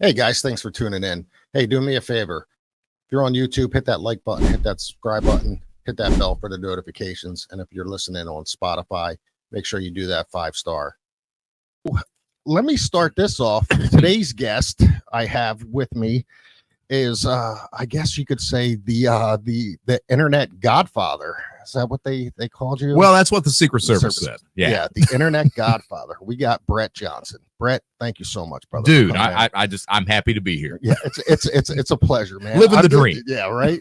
Hey guys, thanks for tuning in. Hey, do me a favor. If you're on YouTube, hit that like button, hit that subscribe button, hit that bell for the notifications. And if you're listening on Spotify, make sure you do that 5-star. Let me start this off. Today's guest I have with me is I guess you could say the Internet Godfather. Is that what they called you? Well, that's what the Secret Service said. Yeah, the Internet Godfather. We got Brett Johnson. Brett, thank you so much, brother. Dude, I'm happy to be here. Yeah, it's a pleasure, man. Living the dream. Yeah, right.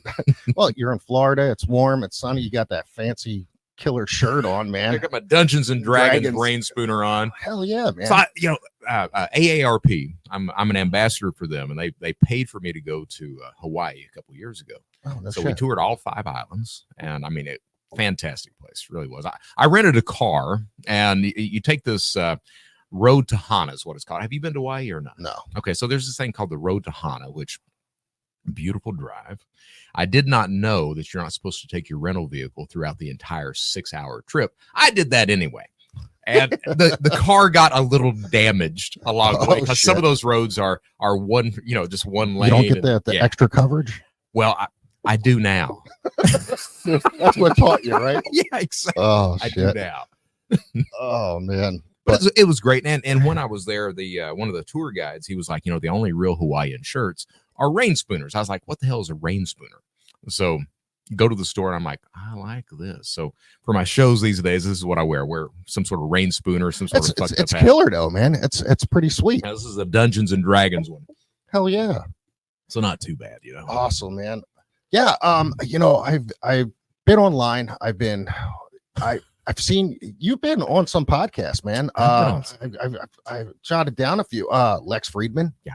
Well, you're in Florida. It's warm. It's sunny. You got that fancy killer shirt on, man. I got my Dungeons and Dragons rain spooner on. Hell yeah, man. So AARP. I'm an ambassador for them, and they paid for me to go to Hawaii a couple years ago. Oh, no so shit. we toured all 5 islands, and I mean, fantastic place. It really was. I rented a car, and you take this Road to Hana is what it's called. Have you been to Hawaii or not? No. Okay, so there's this thing called the Road to Hana, which beautiful drive. I did not know that you're not supposed to take your rental vehicle throughout the entire 6-hour trip. I did that anyway. And the car got a little damaged along the way because some of those roads are one, just one lane. You don't get the extra coverage? Well, I do now. That's what taught you, right? Yeah, exactly. Oh, I shit. do now. Oh, man. But it was great. And when I was there, the one of the tour guides, he was like, the only real Hawaiian shirts are rain spooners. I was like, what the hell is a rain spooner? So go to the store and I'm like, I like this. So for my shows these days, this is what I wear. Wear some sort of rain spooner, some sort of fucked up hat. Killer though, man. It's pretty sweet. Now, this is a Dungeons and Dragons one. Hell yeah. So not too bad, Awesome, man. Yeah. I've been online. I've seen you've been on some podcasts, man. I've jotted down a few. Lex Friedman. Yeah.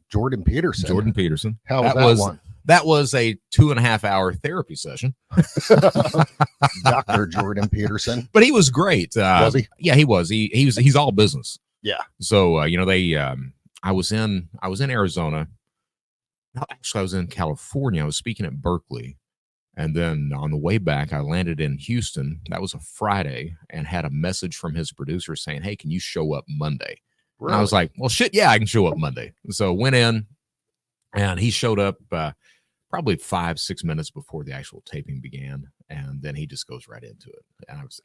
Jordan Peterson. How was that one? That was a 2.5-hour therapy session. Dr. Jordan Peterson. But he was great. Was he? Yeah, he was. He's all business. Yeah. So I was in Arizona. No, actually, I was in California. I was speaking at Berkeley. And then on the way back, I landed in Houston. That was a Friday, and had a message from his producer saying, hey, can you show up Monday? Really? And I was like, well, shit, yeah, I can show up Monday. So went in, and he showed up probably 5-6 minutes before the actual taping began. And then he just goes right into it.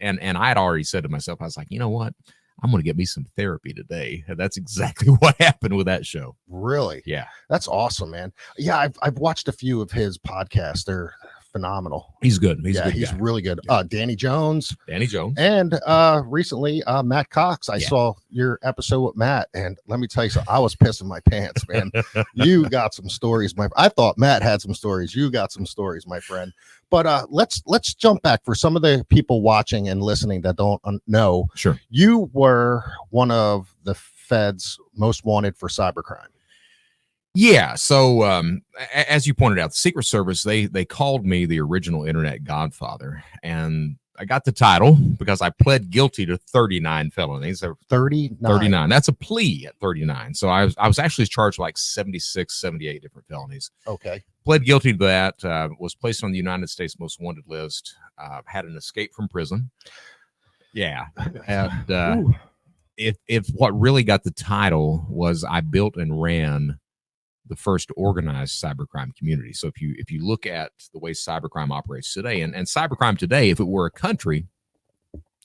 And I had already said to myself, I was like, you know what? I'm going to get me some therapy today. And that's exactly what happened with that show. Really? Yeah. That's awesome, man. Yeah. I've watched a few of his podcasts. They're phenomenal. He's good. He's really good. Yeah. Danny Jones. And recently Matt Cox. I saw your episode with Matt, and let me tell you something. I was pissing my pants, man. You got some stories, I thought Matt had some stories. You got some stories, my friend. But let's jump back for some of the people watching and listening that don't know. Sure. You were one of the Fed's most wanted for cybercrime. Yeah. So as you pointed out, the Secret Service, they called me the original Internet Godfather, and I got the title because I pled guilty to 39 felonies. 39. That's a plea at 39. So I was actually charged with like 76, 78 different felonies. Okay. Pled guilty to that, was placed on the United States most wanted list, had an escape from prison. Yeah. And if what really got the title was I built and ran the first organized cybercrime community. So if you look at the way cybercrime operates today, and cybercrime today, if it were a country,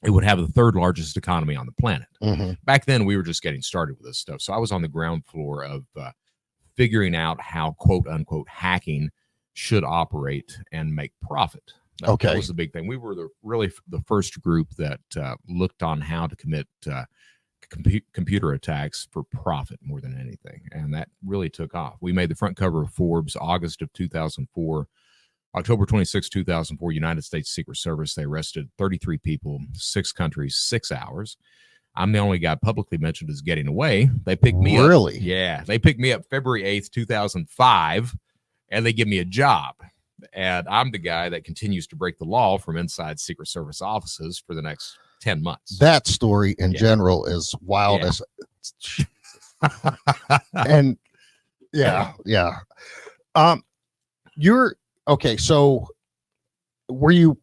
it would have the 3rd largest economy on the planet. Mm-hmm. Back then, we were just getting started with this stuff. So I was on the ground floor of figuring out how, quote unquote, hacking should operate and make profit. That was the big thing. We were really the first group that looked on how to commit computer attacks for profit more than anything, and that really took off. We made the front cover of Forbes August of 2004. October 26, 2004, United States Secret Service, they arrested 33 people, 6 countries, 6 hours. I'm the only guy publicly mentioned as getting away. They picked me up. Really? Yeah, they picked me up February 8th, 2005, and they give me a job. And I'm the guy that continues to break the law from inside Secret Service offices for the next 10 months. That story in general is wild as and you're okay. So were you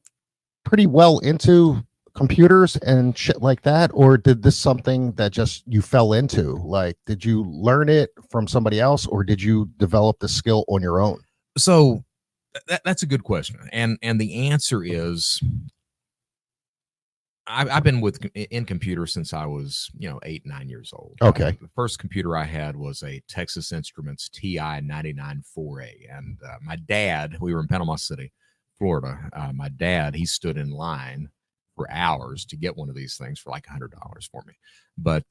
pretty well into computers and shit like that, or did this something that just you fell into? Like, did you learn it from somebody else, or did you develop the skill on your own? So that's a good question, and the answer is I've been in computers since I was 8-9 years old. Okay. The first computer I had was a Texas Instruments TI 99-4A, and my dad, we were in Panama City, Florida. My dad, he stood in line for hours to get one of these things for like $100 for me. But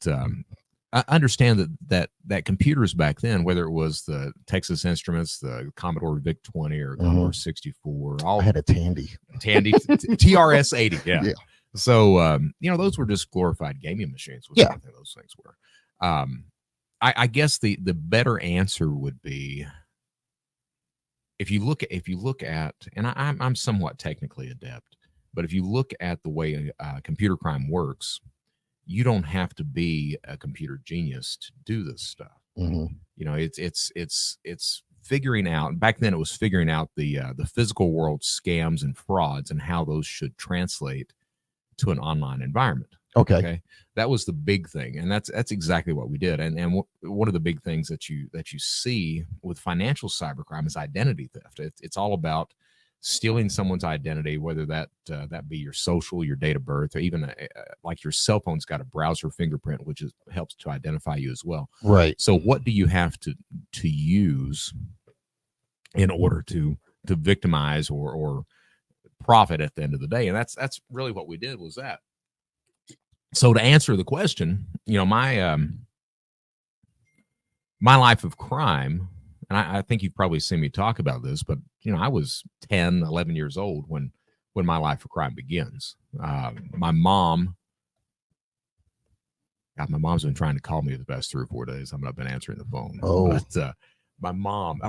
I understand that computers back then, whether it was the Texas Instruments, the Commodore VIC 20 or Commodore 64, I had a Tandy TRS 80, yeah. So, those were just glorified gaming machines. Yeah. Those things were. I guess the better answer would be if you look at, and I'm somewhat technically adept, but if you look at the way computer crime works, you don't have to be a computer genius to do this stuff. It's figuring out. Back then, it was figuring out the physical world scams and frauds and how those should translate to an online environment. Okay. That was the big thing, and that's exactly what we did. And one of the big things that you see with financial cybercrime is identity theft. It's all about stealing someone's identity, whether that be your social, your date of birth, or even like your cell phone's got a browser fingerprint, which helps to identify you as well. Right. So what do you have to use in order to victimize or profit at the end of the day? And that's really what we did was that. So to answer the question, my life of crime, and I think you've probably seen me talk about this, but I was 10, 11 years old when my life of crime begins. My mom's been trying to call me the past 3 or 4 days. I've not been answering the phone. But my mom,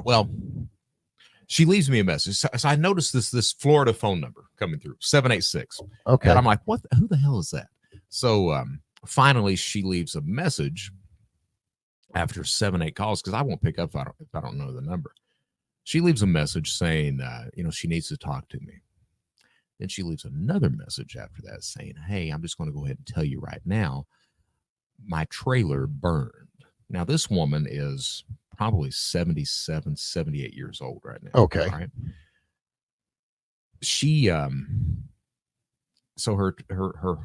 she leaves me a message. So I noticed this Florida phone number coming through, 786. Okay. And I'm like, who the hell is that? So finally, she leaves a message after 7-8 calls, because I won't pick up if I don't know the number. She leaves a message saying, she needs to talk to me. Then she leaves another message after that saying, hey, I'm just going to go ahead and tell you right now, my trailer burned. Now, this woman is probably 77, 78 years old right now. Okay. Right. She, so her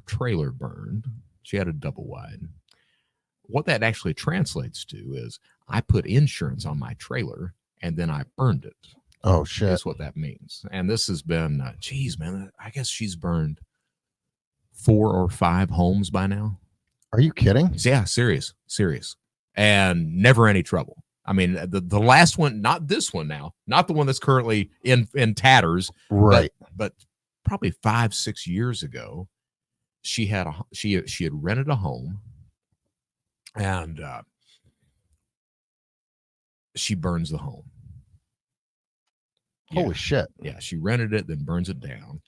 trailer burned. She had a double wide. What that actually translates to is I put insurance on my trailer and then I burned it. Oh, shit. That's what that means. And this has been, geez, man, I guess she's burned 4 or 5 homes by now. Are you kidding? Yeah, serious. And never any trouble. I mean, the last one, not this one now, not the one that's currently in tatters. Right. But probably 5-6 years ago, she had rented a home, and she burns the home. Holy shit. Yeah, she rented it, then burns it down.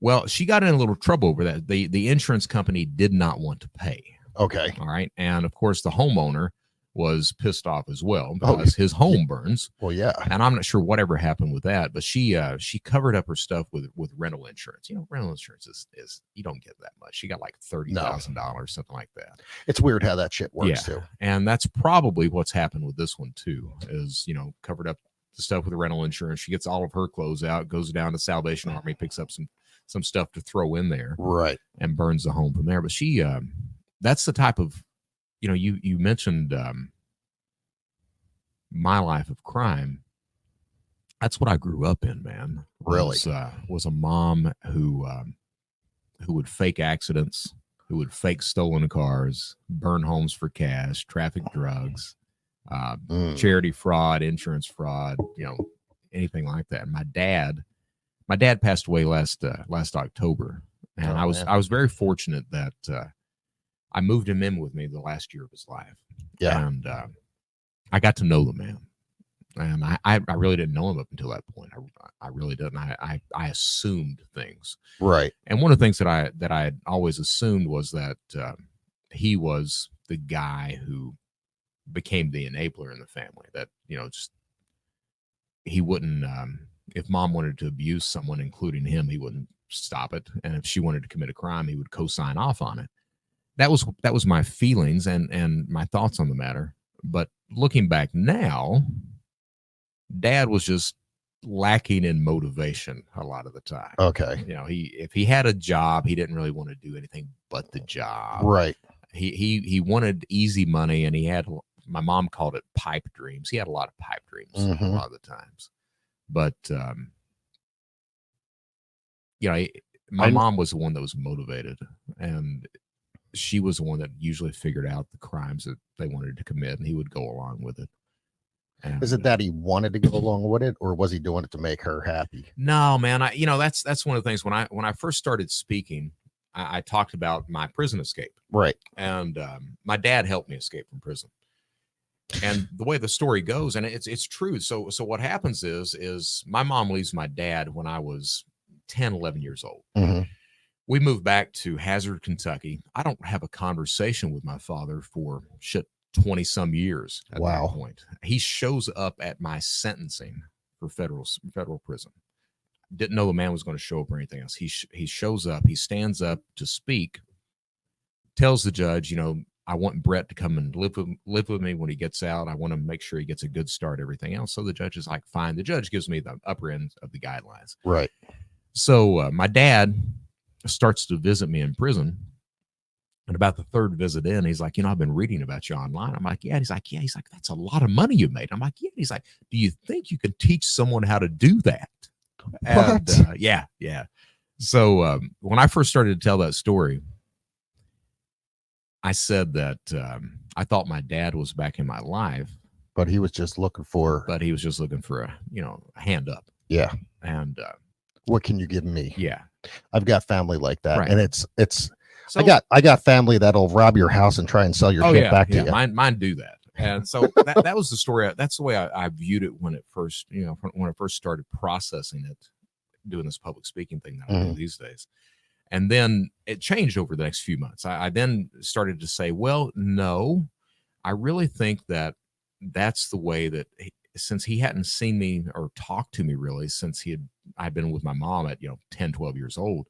Well, she got in a little trouble over that. The insurance company did not want to pay. Okay. All right. And of course, the homeowner was pissed off as well because his home burns. Well, yeah. And I'm not sure whatever happened with that, but she covered up her stuff with rental insurance. Rental insurance is you don't get that much. She got like $30,000, something like that. It's weird how that shit works too. And that's probably what's happened with this one too, is, covered up the stuff with the rental insurance. She gets all of her clothes out, goes down to Salvation Army, picks up some stuff to throw in there. Right. And burns the home from there. But she, that's the type of, you mentioned my life of crime. That's what I grew up in, man. Really? Was a mom who would fake accidents, who would fake stolen cars, burn homes for cash, traffic drugs, charity fraud, insurance fraud, anything like that. My dad passed away last October, and I was very fortunate that I moved him in with me the last year of his life. Yeah. And I got to know the man. And I really didn't know him up until that point. I really didn't. I assumed things. Right. And one of the things that I had always assumed was that he was the guy who became the enabler in the family. That, just he wouldn't, if mom wanted to abuse someone, including him, he wouldn't stop it. And if she wanted to commit a crime, he would co-sign off on it. That was my feelings and my thoughts on the matter. But looking back now, Dad was just lacking in motivation a lot of the time. Okay. If he had a job, he didn't really want to do anything but the job. Right. He wanted easy money, and he had, my mom called it pipe dreams. He had a lot of pipe dreams a lot of the times. But my mom was the one that was motivated, and she was the one that usually figured out the crimes that they wanted to commit, and he would go along with it. And, is it that he wanted to go along with it, or was he doing it to make her happy? No, man. That's one of the things when I first started speaking, I talked about my prison escape. Right. And my dad helped me escape from prison. And the way the story goes, and it's true. So what happens is my mom leaves my dad when I was 10, 11 years old. Mm-hmm. We moved back to Hazard, Kentucky. I don't have a conversation with my father for 20 some years at that point. He shows up at my sentencing for federal prison. Didn't know the man was going to show up or anything else. He shows up, he stands up to speak, tells the judge, I want Brett to come and live with me when he gets out. I want to make sure he gets a good start, everything else. So the judge is like, fine. The judge gives me the upper end of the guidelines. Right. So my dad starts to visit me in prison. And about the third visit in, he's like, I've been reading about you online. I'm like, yeah. He's like, that's a lot of money you made. I'm like, yeah. He's like, do you think you could teach someone how to do that? And, yeah. So when I first started to tell that story, I said that I thought my dad was back in my life, but he was just looking for a hand up. Yeah. And what can you give me? Yeah. I've got family like that. Right. And it's so, I got family that'll rob your house and try and sell your shit back to you. Mine do that. And so that was the story. That's the way I viewed it when it first, when I first started processing it, doing this public speaking thing that I do these days. And then it changed over the next few months. I then started to say, well, no, I really think that's the way that since he hadn't seen me or talked to me really since I'd been with my mom at 10, 12 years old.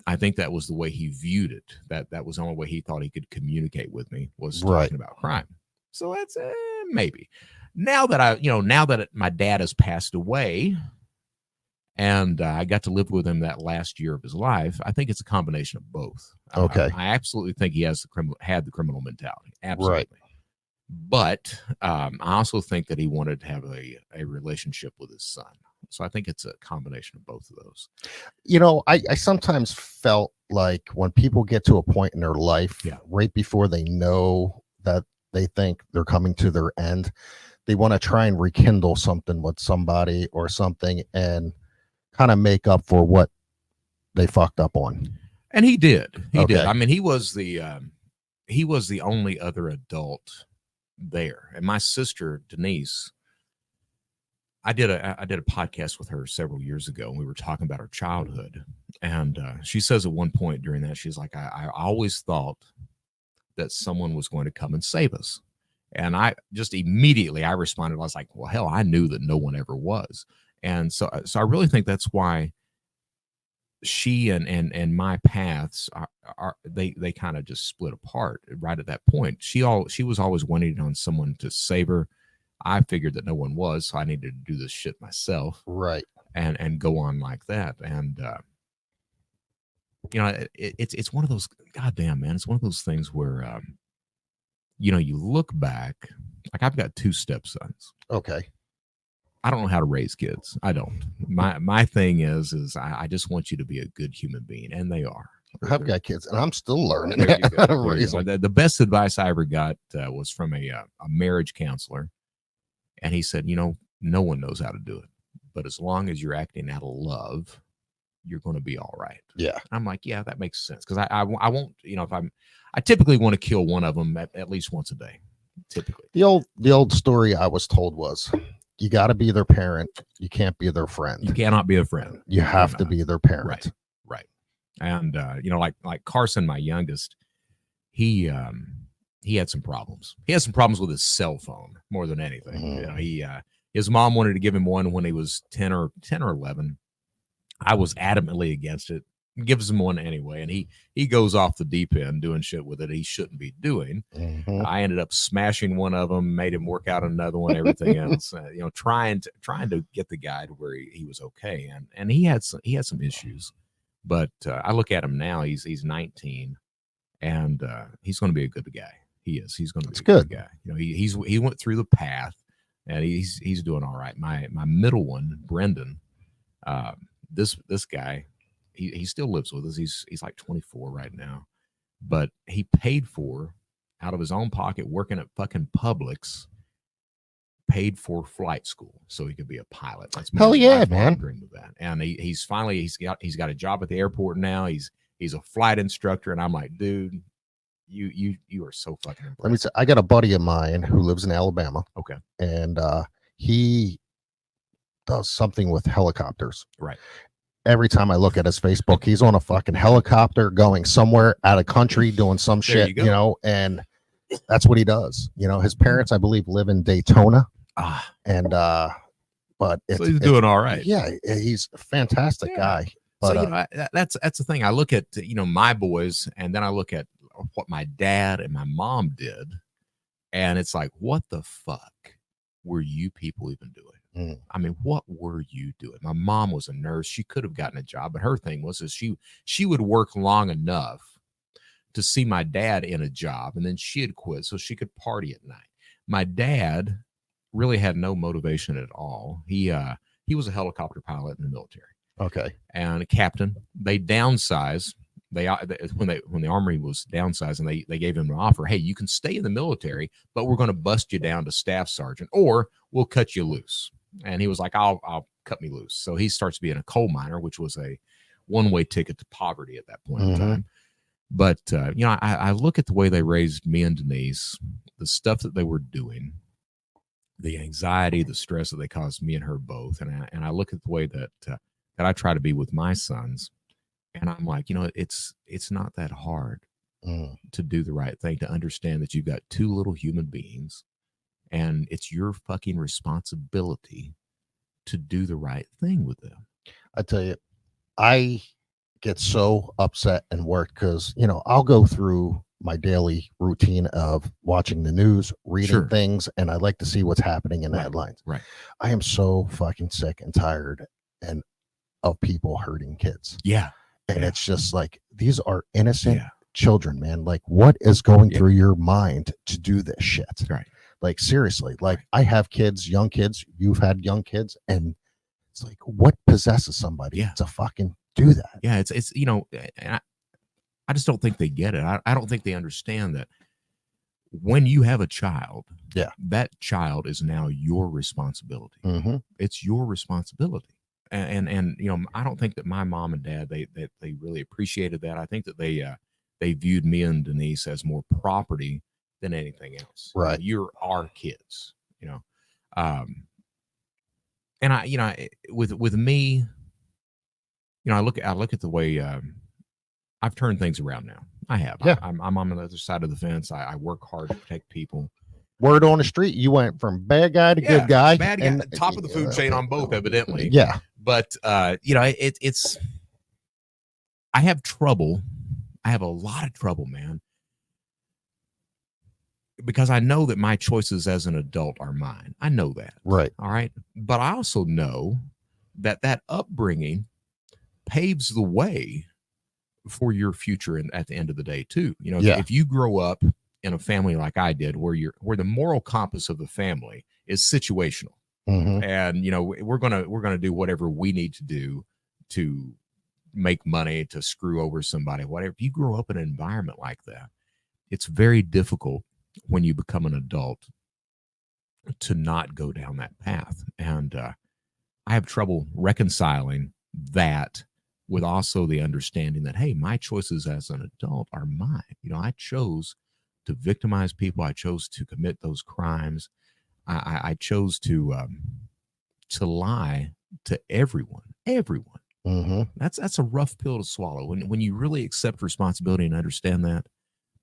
I think that was the way he viewed it. That was the only way he thought he could communicate with me was talking about crime. So that's maybe. Now that my dad has passed away, and I got to live with him that last year of his life, I think it's a combination of both. Okay. I absolutely think he had the criminal mentality. Absolutely. Right. But I also think that he wanted to have a relationship with his son. So I think it's a combination of both of those. I sometimes felt like when people get to a point in their life, right before they know that they think they're coming to their end, they want to try and rekindle something with somebody or something and kind of make up for what they fucked up on. And he did. He did. I mean, he was the only other adult there. And my sister, Denise, I did a podcast with her several years ago, and we were talking about her childhood. And she says at one point during that, she's like, I always thought that someone was going to come and save us. And I just immediately, I responded, I was like, well, hell, I knew that no one ever was. And so I really think that's why she and my paths they kind of just split apart right at that point. She was always waiting on someone to save her. I figured that no one was, so I needed to do this shit myself. Right. And go on like that. And it's one of those, goddamn, man, it's one of those things where you look back, like I've got 2 stepsons. Okay. I don't know how to raise kids. I don't. My thing is I just want you to be a good human being, and they are. I've got kids, and I'm still learning how to raise them. The best advice I ever got was from a marriage counselor, and he said, no one knows how to do it, but as long as you're acting out of love, you're going to be all right. Yeah. I'm like, yeah, that makes sense, because I won't. I typically want to kill one of them at least once a day. Typically, the old story I was told was, you got to be their parent. You can't be their friend. You cannot be a friend. You have to be their parent. Right. And, like Carson, my youngest, he had some problems. He had some problems with his cell phone more than anything. His mom wanted to give him one when he was 10 or 11. I was adamantly against it. Gives him one anyway, and he goes off the deep end doing shit with it he shouldn't be doing. I ended up smashing one of them, made him work out another one, everything else. Trying to get the guy to where he was okay, and he had some issues, but I look at him now. He's 19, and he's going to be a good guy. He is. He's going to be a good guy. He went through the path, and he's doing all right. My middle one, Brendan, this guy. He still lives with us. He's like 24 right now, but he paid for out of his own pocket, working at fucking Publix, paid for flight school so he could be a pilot. That's hell yeah, man. Dream of that. And he's got a job at the airport now. He's a flight instructor, and I'm like, dude, you are so fucking impressive. Let me say, I got a buddy of mine who lives in Alabama. Okay, and he does something with helicopters. Right. Every time I look at his Facebook, he's on a fucking helicopter going somewhere out of country doing some shit, and that's what he does. His parents, I believe, live in Daytona. And but so he's doing all right. Yeah, he's a fantastic guy. But so that's the thing. I look at my boys, and then I look at what my dad and my mom did, and it's like, what the fuck were you people even doing? I mean, what were you doing? My mom was a nurse. She could have gotten a job, but her thing was she would work long enough to see my dad in a job, and then she'd quit so she could party at night. My dad really had no motivation at all. He was a helicopter pilot in the military. Okay. And a captain. They downsized. When the Army was downsizing, they gave him an offer. Hey, you can stay in the military, but we're going to bust you down to staff sergeant, or we'll cut you loose. And he was like, I'll cut me loose. So he starts being a coal miner, which was a one-way ticket to poverty at that point in time. But, I look at the way they raised me and Denise, the stuff that they were doing, the anxiety, the stress that they caused me and her both. And I look at the way that I try to be with my sons. And I'm like, it's not that hard to do the right thing, to understand that you've got two little human beings, and it's your fucking responsibility to do the right thing with them. I tell you, I get so upset and worked because, I'll go through my daily routine of watching the news, reading things, and I like to see what's happening in the headlines. Right. I am so fucking sick and tired of people hurting kids. Yeah. And it's just like, these are innocent children, man. Like, what is going through your mind to do this shit? Right. Like, seriously, like I have kids, young kids, you've had young kids, and it's like, what possesses somebody to fucking do that? Yeah. It's I just don't think they get it. I don't think they understand that when you have a child, that child is now your responsibility. It's your responsibility. And I don't think that my mom and dad, they really appreciated that. I think that they viewed me and Denise as more property than anything else. Right. You're our kids, and with me, I look at the way I've turned things around now. I have. Yeah. I'm on the other side of the fence. I work hard to protect people. Word on the street, you went from bad guy to good guy. Bad guy, top of the food chain on both, evidently. Yeah. But it's I have trouble. I have a lot of trouble, man, because I know that my choices as an adult are mine. I know that. Right. All right. But I also know that upbringing paves the way for your future at the end of the day too. If you grow up in a family like I did, where the moral compass of the family is situational, and we're gonna do whatever we need to do to make money, to screw over somebody, whatever. If you grow up in an environment like that, it's very difficult when you become an adult to not go down that path. And I have trouble reconciling that with also the understanding that, hey, my choices as an adult are mine. I chose to victimize people. I chose to commit those crimes. I chose to lie to everyone. That's a rough pill to swallow. When you really accept responsibility and understand that,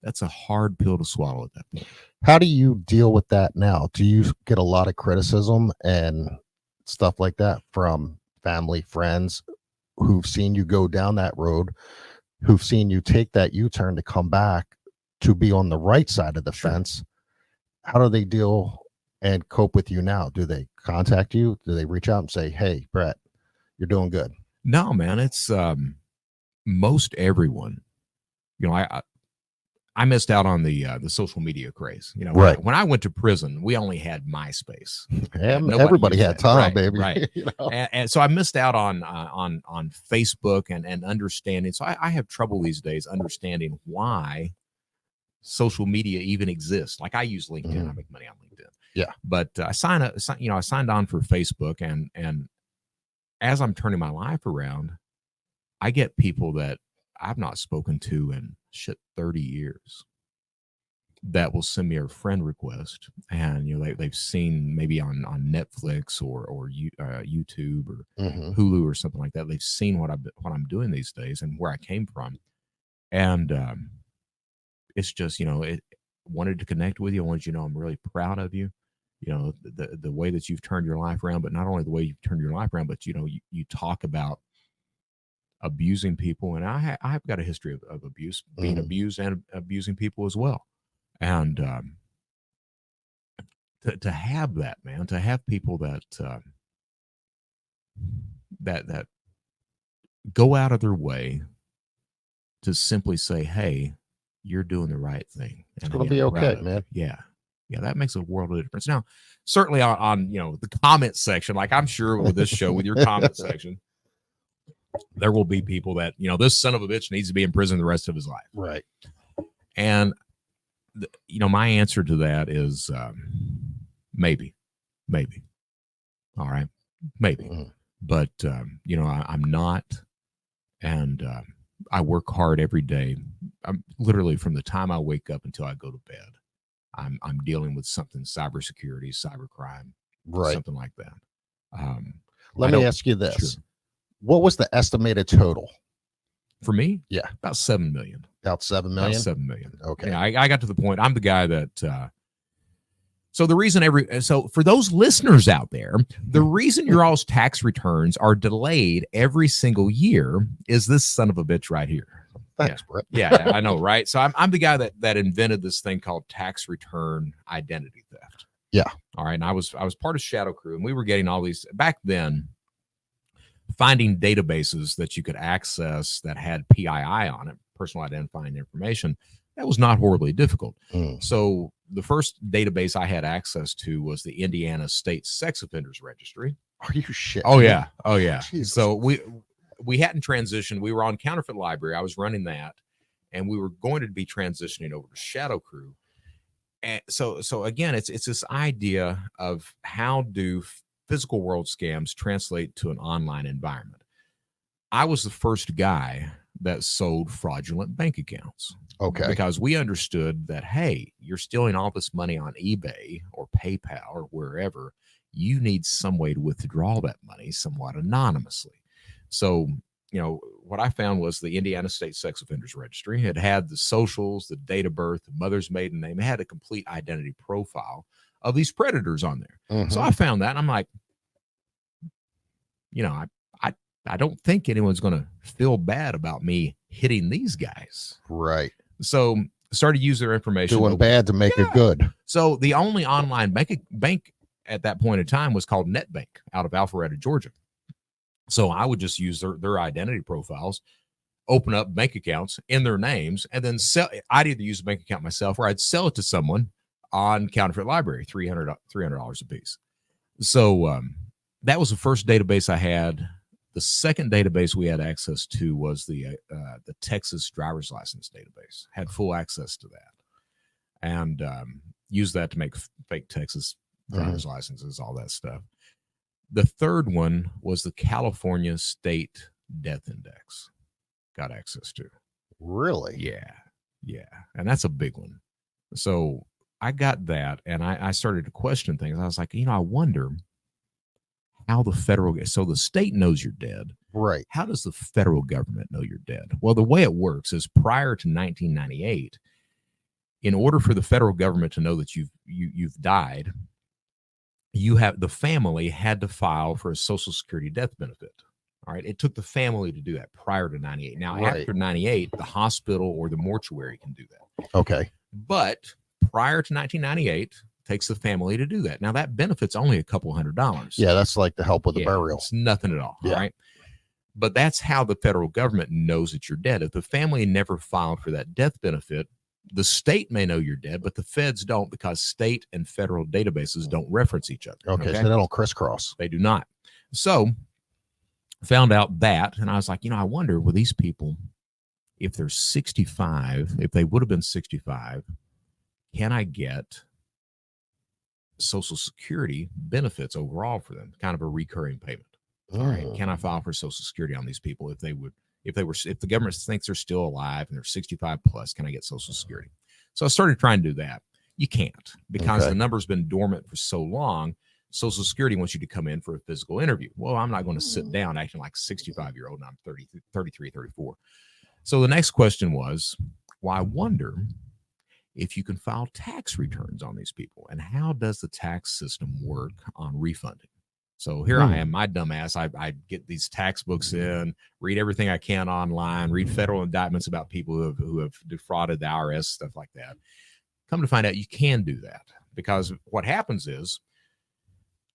that's a hard pill to swallow at that point. How do you deal with that now? Do you get a lot of criticism and stuff like that from family, friends? who've seen you go down that road, who've seen you take that U-turn to come back to be on the right side of the fence. How do they deal and cope with you now? Do they contact you? Do they reach out and say, hey, Brett, you're doing good? No, man, it's most everyone. I missed out on the social media craze. Right. When I went to prison, we only had MySpace. Everybody had time, right, baby. Right. And so I missed out on Facebook and understanding. So I have trouble these days understanding why social media even exists. Like I use LinkedIn. I make money on LinkedIn. Yeah. But I signed on for Facebook, and as I'm turning my life around, I get people that I've not spoken to in 30 years that will send me a friend request, and they've seen maybe on Netflix or YouTube or Hulu or something like that. They've seen what I'm doing these days and where I came from, and it's just it wanted to connect with you. I wanted you to know I'm really proud of you. The way that you've turned your life around, but not only the way you've turned your life around, but you talk about abusing people, and I've got a history of abuse, being abused and abusing people as well. And to have that, man, to have people that that go out of their way to simply say, hey, you're doing the right thing. It's going to be okay, man. Yeah. That makes a world of difference. Now, certainly on the comment section, like I'm sure with this show, with your comment section, there will be people that, this son of a bitch needs to be in prison the rest of his life. Right. And, my answer to that is maybe. All right. Maybe. But, I'm not. And I work hard every day. I'm literally from the time I wake up until I go to bed. I'm dealing with something, cybersecurity, cybercrime, something like that. Let me ask you this. Sure. What was the estimated total? For me? Yeah. About 7 million. About 7 million? About 7 million. Okay. I got to the point. I'm the guy that, so the reason so for those listeners out there, the reason your all's tax returns are delayed every single year is this son of a bitch right here. Thanks, Brett. Yeah, I know, right? So I'm the guy that invented this thing called tax return identity theft. Yeah. All right. And I was part of Shadow Crew, and we were getting all these back then, finding databases that you could access that had PII on it, personal identifying information. That was not horribly difficult. So the first database I had access to was the Indiana State Sex Offenders Registry. Are you shit? Oh yeah. Jesus. So we hadn't transitioned. We were on Counterfeit Library. I was running that, and we were going to be transitioning over to Shadow Crew. And so again, it's this idea of how do physical world scams translate to an online environment. I was the first guy that sold fraudulent bank accounts. Okay. Because we understood that, hey, you're stealing all this money on eBay or PayPal or wherever. You need some way to withdraw that money somewhat anonymously. So, what I found was the Indiana State Sex Offenders Registry. It had the socials, the date of birth, the mother's maiden name. It had a complete identity profile of these predators on there. So I found that, and I'm like, I don't think anyone's going to feel bad about me hitting these guys. Right. So started to use their information. Doing bad to make it good. So the only online bank at that point in time was called NetBank out of Alpharetta, Georgia. So I would just use their identity profiles, open up bank accounts in their names, and then sell. I'd either use a bank account myself or I'd sell it to someone on Counterfeit Library, $300 a piece. So that was the first database I had. The second database we had access to was the Texas driver's license database. Had full access to that, and used that to make fake Texas driver's licenses, all that stuff. The third one was the California State Death Index. Got access to. Really? Yeah, and that's a big one. So I got that, and I started to question things. I was like, I wonder how so the state knows you're dead. Right. How does the federal government know you're dead? Well, the way it works is prior to 1998, in order for the federal government to know that you've died, the family had to file for a Social Security death benefit. All right. It took the family to do that prior to 98. Now, after 98, the hospital or the mortuary can do that. Okay. But prior to 1998, takes the family to do that. Now, that benefit's only a couple $100. Yeah, that's like the help with the burial. It's nothing at all. Yeah. All right. But that's how the federal government knows that you're dead. If the family never filed for that death benefit, the state may know you're dead, but the feds don't, because state and federal databases don't reference each other. Okay. So they don't crisscross. They do not. So found out that, and I was like, I wonder, will these people, if they're 65, if they would have been 65, can I get Social Security benefits overall for them? Kind of a recurring payment. All right. Can I file for Social Security on these people if the government thinks they're still alive and they're 65 plus, can I get Social Security? So I started trying to do that. You can't, because the number's been dormant for so long. Social Security wants you to come in for a physical interview. Well, I'm not going to sit down acting like a 65-year-old and I'm 33, 34. So the next question was, well, I wonder if you can file tax returns on these people, and how does the tax system work on refunding? So here I am, my dumbass. I get these tax books in, read everything I can online, read federal indictments about people who have defrauded the IRS, stuff like that. Come to find out you can do that, because what happens is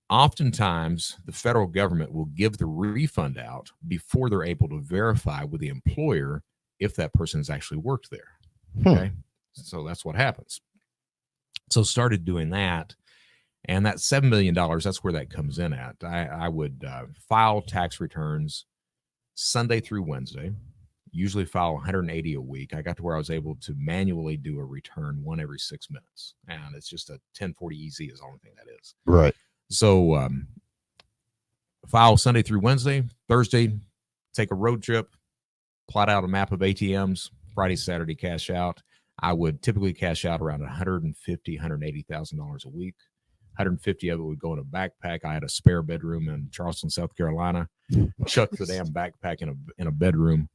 oftentimes the federal government will give the refund out before they're able to verify with the employer if that person has actually worked there. Okay. So that's what happens. So started doing that. And that $7 million, that's where that comes in at. I would file tax returns Sunday through Wednesday, usually file 180 a week. I got to where I was able to manually do a return one every 6 minutes. And it's just a 1040 EZ is the only thing that is. Right. So file Sunday through Wednesday. Thursday, take a road trip, plot out a map of ATMs. Friday, Saturday, cash out. I would typically cash out around $150,000, $180,000 a week. 150 of it would go in a backpack. I had a spare bedroom in Charleston, South Carolina. Chuck the damn backpack in a bedroom.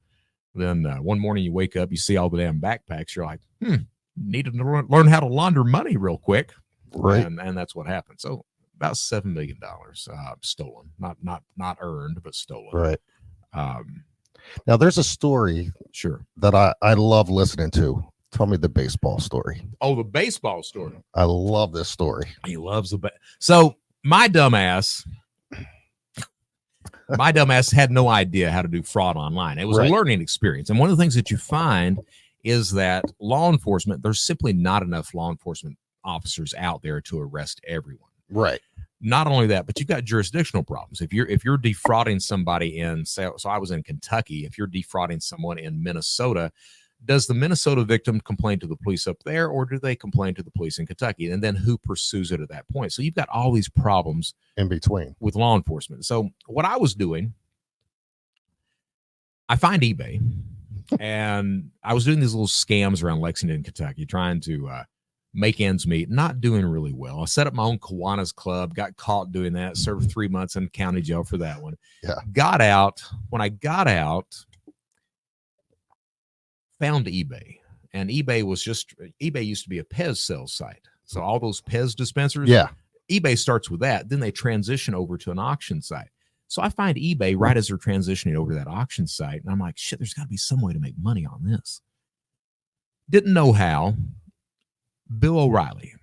Then one morning you wake up, you see all the damn backpacks. You're like, need to learn how to launder money real quick. Right. And that's what happened. So about $7 million stolen, not earned, but stolen. Right. Now there's a story that I love listening to. Tell me the baseball story. Oh, the baseball story. I love this story. He loves the So my dumbass had no idea how to do fraud online. It was a learning experience. And one of the things that you find is that law enforcement, there's simply not enough law enforcement officers out there to arrest everyone. Right. Not only that, but you've got jurisdictional problems. If you're defrauding somebody so I was in Kentucky, if you're defrauding someone in Minnesota, does the Minnesota victim complain to the police up there, or do they complain to the police in Kentucky? And then who pursues it at that point? So you've got all these problems in between with law enforcement. So what I was doing, I find eBay, and I was doing these little scams around Lexington, Kentucky, trying to make ends meet, not doing really well. I set up my own Kiwanis club, got caught doing that, served 3 months in county jail for that one. Yeah. Got out. When I got out, found eBay, and eBay used to be a Pez sales site. So all those Pez dispensers, eBay starts with that. Then they transition over to an auction site. So I find eBay right as they're transitioning over to that auction site. And I'm like, shit, there's got to be some way to make money on this. Didn't know how. Bill O'Reilly,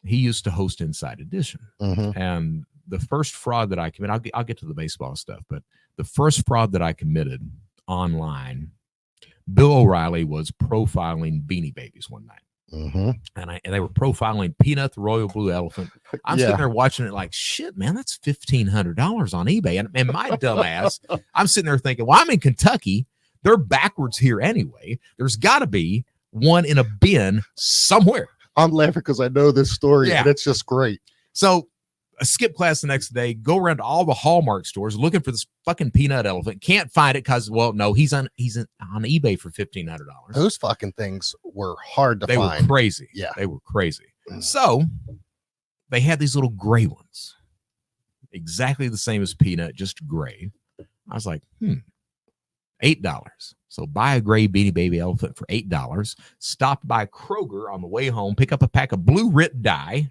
he used to host Inside Edition. And the first fraud that I committed, I'll get to the baseball stuff, but the first fraud that I committed online, Bill O'Reilly was profiling Beanie Babies one night. And they were profiling Peanut, the Royal Blue Elephant. I'm sitting there watching it like, shit, man, that's $1,500 on eBay. And my dumb ass, I'm sitting there thinking, well, I'm in Kentucky. They're backwards here anyway. There's got to be one in a bin somewhere. I'm laughing because I know this story, and it's just great. So I skip class the next day, go around to all the Hallmark stores looking for this fucking Peanut Elephant. Can't find it because, well, no, he's on eBay for $1,500. Those fucking things were hard to find. They were crazy. Yeah. They were crazy. So they had these little gray ones, exactly the same as Peanut, just gray. I was like, $8. So buy a gray Beanie Baby elephant for $8. Stop by Kroger on the way home, pick up a pack of blue Rit dye,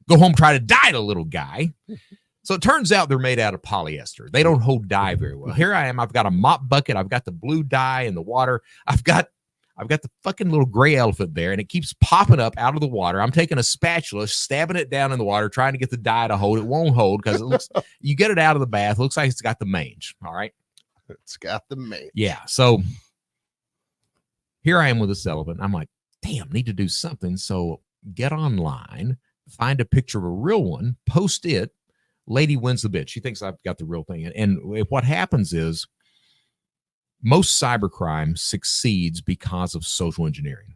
go home, try to dye the little guy, So it turns out they're made out of polyester. They don't hold dye very well. Here I am. I've got a mop bucket. I've got the blue dye in the water. I've got the fucking little gray elephant there, and it keeps popping up out of the water. I'm taking a spatula, stabbing it down in the water, trying to get the dye to hold. It won't hold because it looks. You get it out of the bath. It looks like it's got the mange. All right. It's got the mange. Yeah. So here I am with this elephant. I'm like, damn, need to do something. So get online, find a picture of a real one, post it. Lady wins the bid. She thinks I've got the real thing. And what happens is most cybercrime succeeds because of social engineering,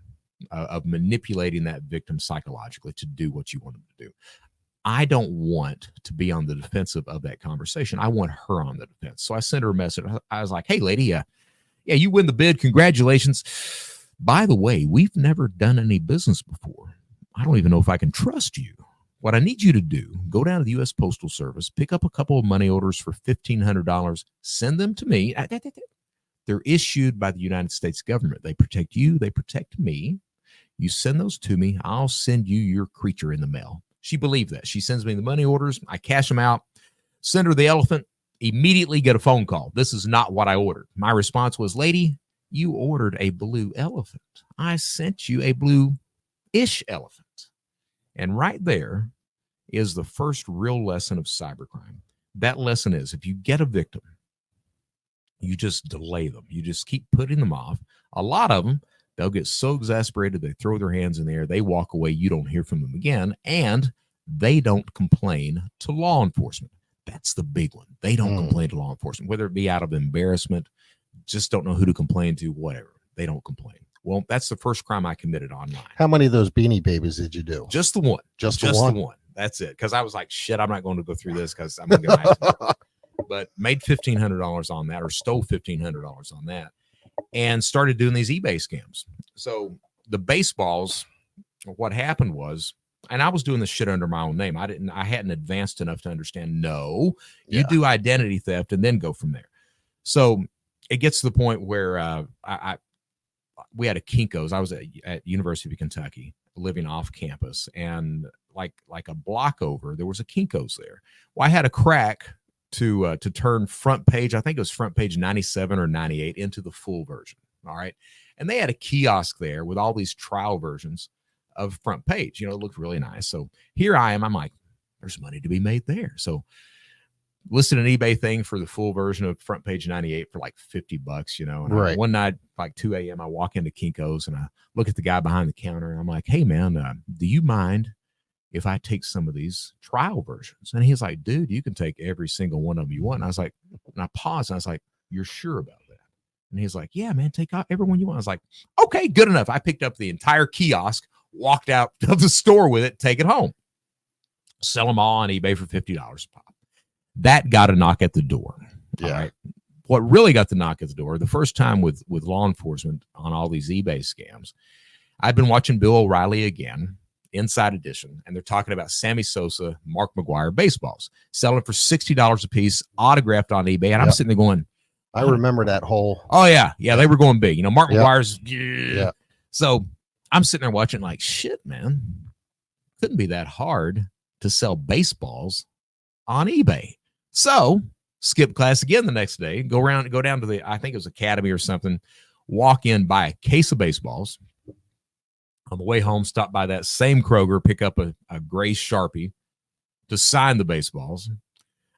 of manipulating that victim psychologically to do what you want them to do. I don't want to be on the defensive of that conversation. I want her on the defense. So I sent her a message. I was like, hey, lady, yeah, you win the bid. Congratulations. By the way, we've never done any business before. I don't even know if I can trust you. What I need you to do, go down to the U.S. Postal Service, pick up a couple of money orders for $1,500, send them to me. They're issued by the United States government. They protect you. They protect me. You send those to me. I'll send you your creature in the mail. She believed that. She sends me the money orders. I cash them out, send her the elephant, immediately get a phone call. This is not what I ordered. My response was, lady, you ordered a blue elephant. I sent you a blue-ish elephant. And right there is the first real lesson of cybercrime. That lesson is if you get a victim, you just delay them. You just keep putting them off. A lot of them, they'll get so exasperated, they throw their hands in the air, they walk away, you don't hear from them again, and they don't complain to law enforcement. That's the big one. They don't complain to law enforcement, whether it be out of embarrassment, just don't know who to complain to, whatever. They don't complain. Well, that's the first crime I committed online. How many of those Beanie Babies did you do? Just the one. Just the one? That's it. Because I was like, shit, I'm not going to go through this because I'm going to get my But made $1,500 on that, or stole $1,500 on that, and started doing these eBay scams. So the baseballs, what happened was, and I was doing this shit under my own name. I hadn't advanced enough to understand. No, you do identity theft and then go from there. So it gets to the point where we had a Kinko's. I was at University of Kentucky, living off campus, and like a block over, there was a Kinko's there. Well, I had a crack to turn front page. I think it was front page 97 or 98 into the full version. All right, and they had a kiosk there with all these trial versions of front page. You know, it looked really nice. So here I am. I'm like, there's money to be made there. So listed an eBay thing for the full version of front page 98 for like $50, you know. And one night, like 2 a.m., I walk into Kinko's and I look at the guy behind the counter and I'm like, hey man, do you mind if I take some of these trial versions? And he's like, dude, you can take every single one of them you want. And I was like, and I paused and I was like, you're sure about that? And he's like, yeah, man, take out every one you want. I was like, okay, good enough. I picked up the entire kiosk, walked out of the store with it, take it home, sell them all on eBay for $50 a pop. That got a knock at the door. Yeah. Right? What really got the knock at the door, the first time with law enforcement on all these eBay scams, I've been watching Bill O'Reilly again, Inside Edition, and they're talking about Sammy Sosa, Mark McGwire baseballs, selling for $60 a piece, autographed on eBay. And I'm sitting there going, I remember that whole. Oh, yeah. Yeah, they were going big. You know, Mark McGuire's. Yeah. So I'm sitting there watching like, shit, man. Couldn't be that hard to sell baseballs on eBay. So skip class again the next day, go down to the, I think it was Academy or something, walk in, buy a case of baseballs. On the way home, stop by that same Kroger, pick up a gray Sharpie to sign the baseballs.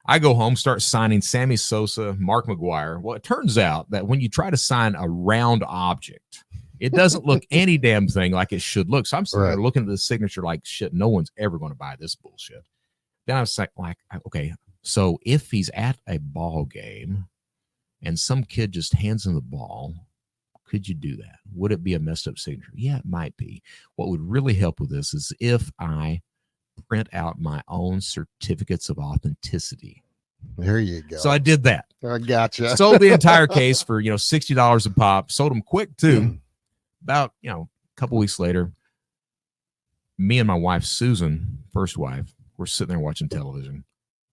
I go home, start signing Sammy Sosa, Mark McGwire. Well, it turns out that when you try to sign a round object, it doesn't look any damn thing like it should look. So I'm sitting there looking at the signature like, shit, no one's ever going to buy this bullshit. Then I was like, okay, so if he's at a ball game and some kid just hands him the ball, could you do that? Would it be a messed up signature? Yeah, it might be. What would really help with this is if I print out my own certificates of authenticity. There you go. So I did that. I gotcha. Sold the entire case for, $60 a pop. Sold them quick too. About, a couple weeks later, me and my wife, Susan, first wife, we're sitting there watching television.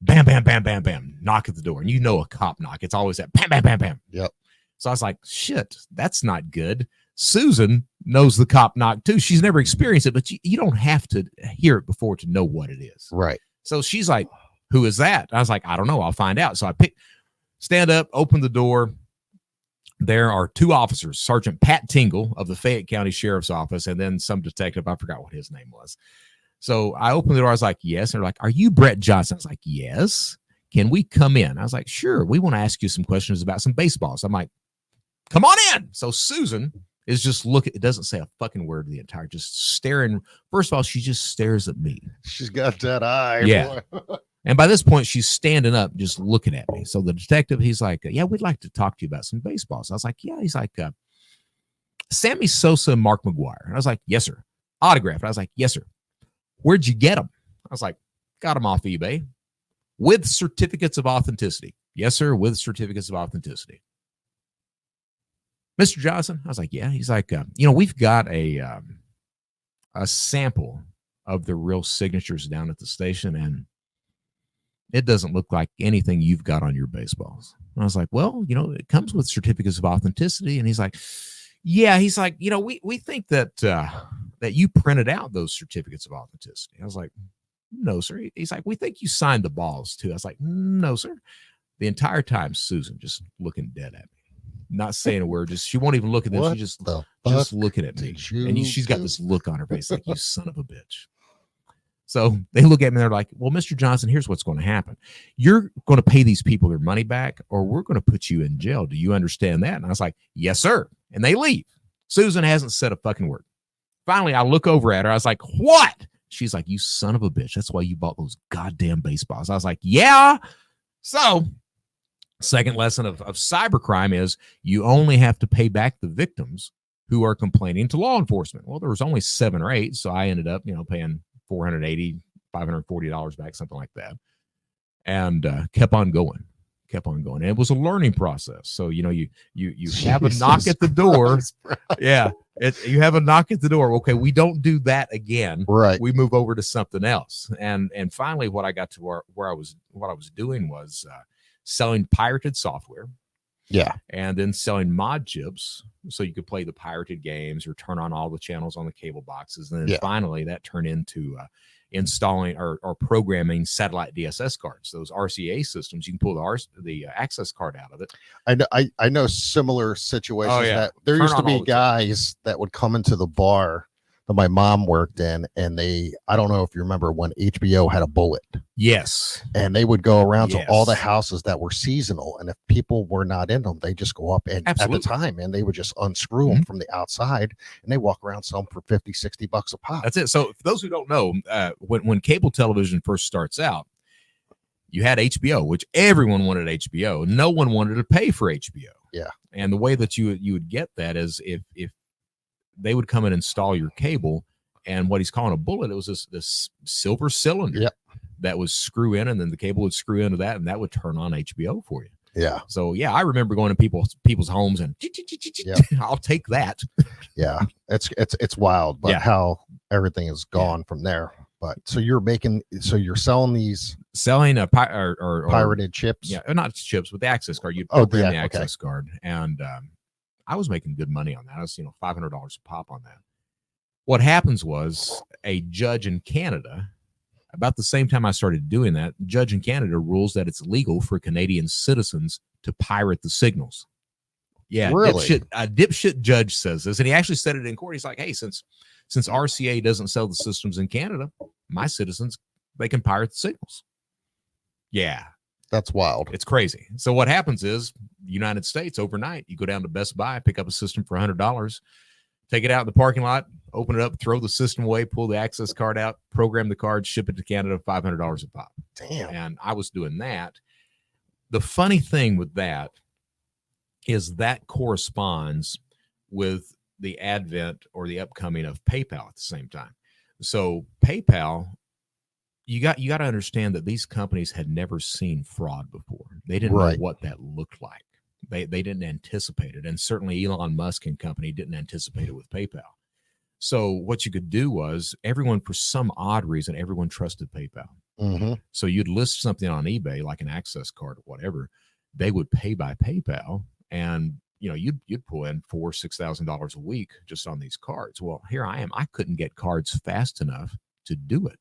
Bam, bam, bam, bam, bam. Knock at the door. And a cop knock. It's always that bam, bam, bam, bam. Yep. So I was like, shit, that's not good. Susan knows the cop knock too. She's never experienced it, but you don't have to hear it before to know what it is. Right. So she's like, Who is that? I was like, I don't know. I'll find out. So I stand up, open the door. There are two officers, Sergeant Pat Tingle of the Fayette County Sheriff's Office, and then some detective. I forgot what his name was. So I opened the door. I was like, yes. And they're like, are you Brett Johnson? I was like, yes. Can we come in? I was like, sure. We want to ask you some questions about some baseballs. I'm like, come on in. So Susan is just looking. It doesn't say a fucking word the entire, just staring. First of all, she just stares at me. She's got that eye. Yeah. And by this point, she's standing up, just looking at me. So the detective, he's like, yeah, we'd like to talk to you about some baseballs. I was like, yeah. He's like, Sammy Sosa and Mark McGwire. And I was like, yes, sir. Autographed. I was like, yes, sir. Where'd you get them? I was like, got them off eBay with certificates of authenticity. Yes, sir. With certificates of authenticity. Mr. Johnson? I was like, yeah. He's like, we've got a sample of the real signatures down at the station, and it doesn't look like anything you've got on your baseballs. And I was like, well, it comes with certificates of authenticity. And he's like, yeah. He's like, we think that that you printed out those certificates of authenticity. I was like, no, sir. He's like, we think you signed the balls too. I was like, no, sir. The entire time, Susan just looking dead at me, not saying a word. She won't even look at them. She just looking at me, and she's got this look on her face like, you son of a bitch. So they look at me and they're like, well, Mr. Johnson, here's what's going to happen. You're going to pay these people their money back, or we're going to put you in jail. Do you understand that? And I was like, yes, sir. And they leave. Susan hasn't said a fucking word. Finally, I look over at her. I was like, what? She's like, you son of a bitch. That's why you bought those goddamn baseballs. I was like, yeah. So second lesson of cybercrime is you only have to pay back the victims who are complaining to law enforcement. Well, there was only 7 or 8. So I ended up, paying $480, $540 back, something like that. And kept on going. And it was a learning process. So, you have a knock at the door. Yeah. You have a knock at the door. Okay, we don't do that again. Right. We move over to something else. And finally, what I got to what I was doing was selling pirated software. Yeah. And then selling mod chips so you could play the pirated games or turn on all the channels on the cable boxes. And then finally that turned into installing or programming satellite DSS cards, those RCA systems. You can pull the access card out of it. I know similar situations. That there used to be guys that would come into the bar that my mom worked in, and I don't know if you remember when HBO had a bullet. Yes. And they would go around to all the houses that were seasonal, and if people were not in them, they just go up and at the time, and they would just unscrew them from the outside, and they walk around selling for $50-$60 a pop. That's it. So for those who don't know, when cable television first starts out, you had HBO, which everyone wanted HBO. No one wanted to pay for HBO. Yeah. And the way that you would get that is if they would come and install your cable, and what he's calling a bullet, it was this silver cylinder that was screw in, and then the cable would screw into that, and that would turn on HBO for you. Yeah. So I remember going to people's homes and I'll take that. Yeah. It's wild, but how everything is gone from there. But so you're selling a pirated chips. Yeah, not chips, but the access card. You'd program the access card, and I was making good money on that. I was, $500 a pop on that. What happens was a judge in Canada, about the same time I started doing that, judge in Canada rules that it's legal for Canadian citizens to pirate the signals. Yeah, really? A dipshit judge says this, and he actually said it in court. He's like, hey, since RCA doesn't sell the systems in Canada, my citizens, they can pirate the signals. Yeah. That's wild. It's crazy. So what happens is, United States, overnight, you go down to Best Buy, pick up a system for $100, take it out in the parking lot, open it up, throw the system away, pull the access card out, program the card, ship it to Canada, $500 a pop. Damn. And I was doing that. The funny thing with that is that corresponds with the advent or the upcoming of PayPal at the same time. So PayPal, you got to understand that these companies had never seen fraud before. They didn't know what that looked like. They didn't anticipate it. And certainly Elon Musk and company didn't anticipate it with PayPal. So what you could do was everyone, for some odd reason, everyone trusted PayPal. Mm-hmm. So you'd list something on eBay, like an access card or whatever. They would pay by PayPal, and you'd pull in $4,000-$6,000 a week just on these cards. Well, here I am. I couldn't get cards fast enough to do it.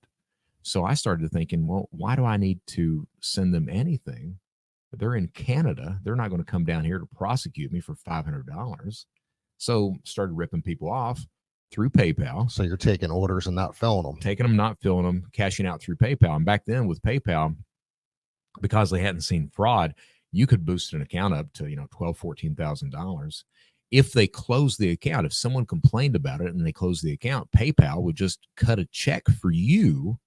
So I started thinking, well, why do I need to send them anything? They're in Canada. They're not going to come down here to prosecute me for $500. So started ripping people off through PayPal. So you're taking orders and not filling them. Taking them, not filling them, cashing out through PayPal. And back then with PayPal, because they hadn't seen fraud, you could boost an account up to, $12,000, $14,000. If they closed the account, if someone complained about it and they closed the account, PayPal would just cut a check for you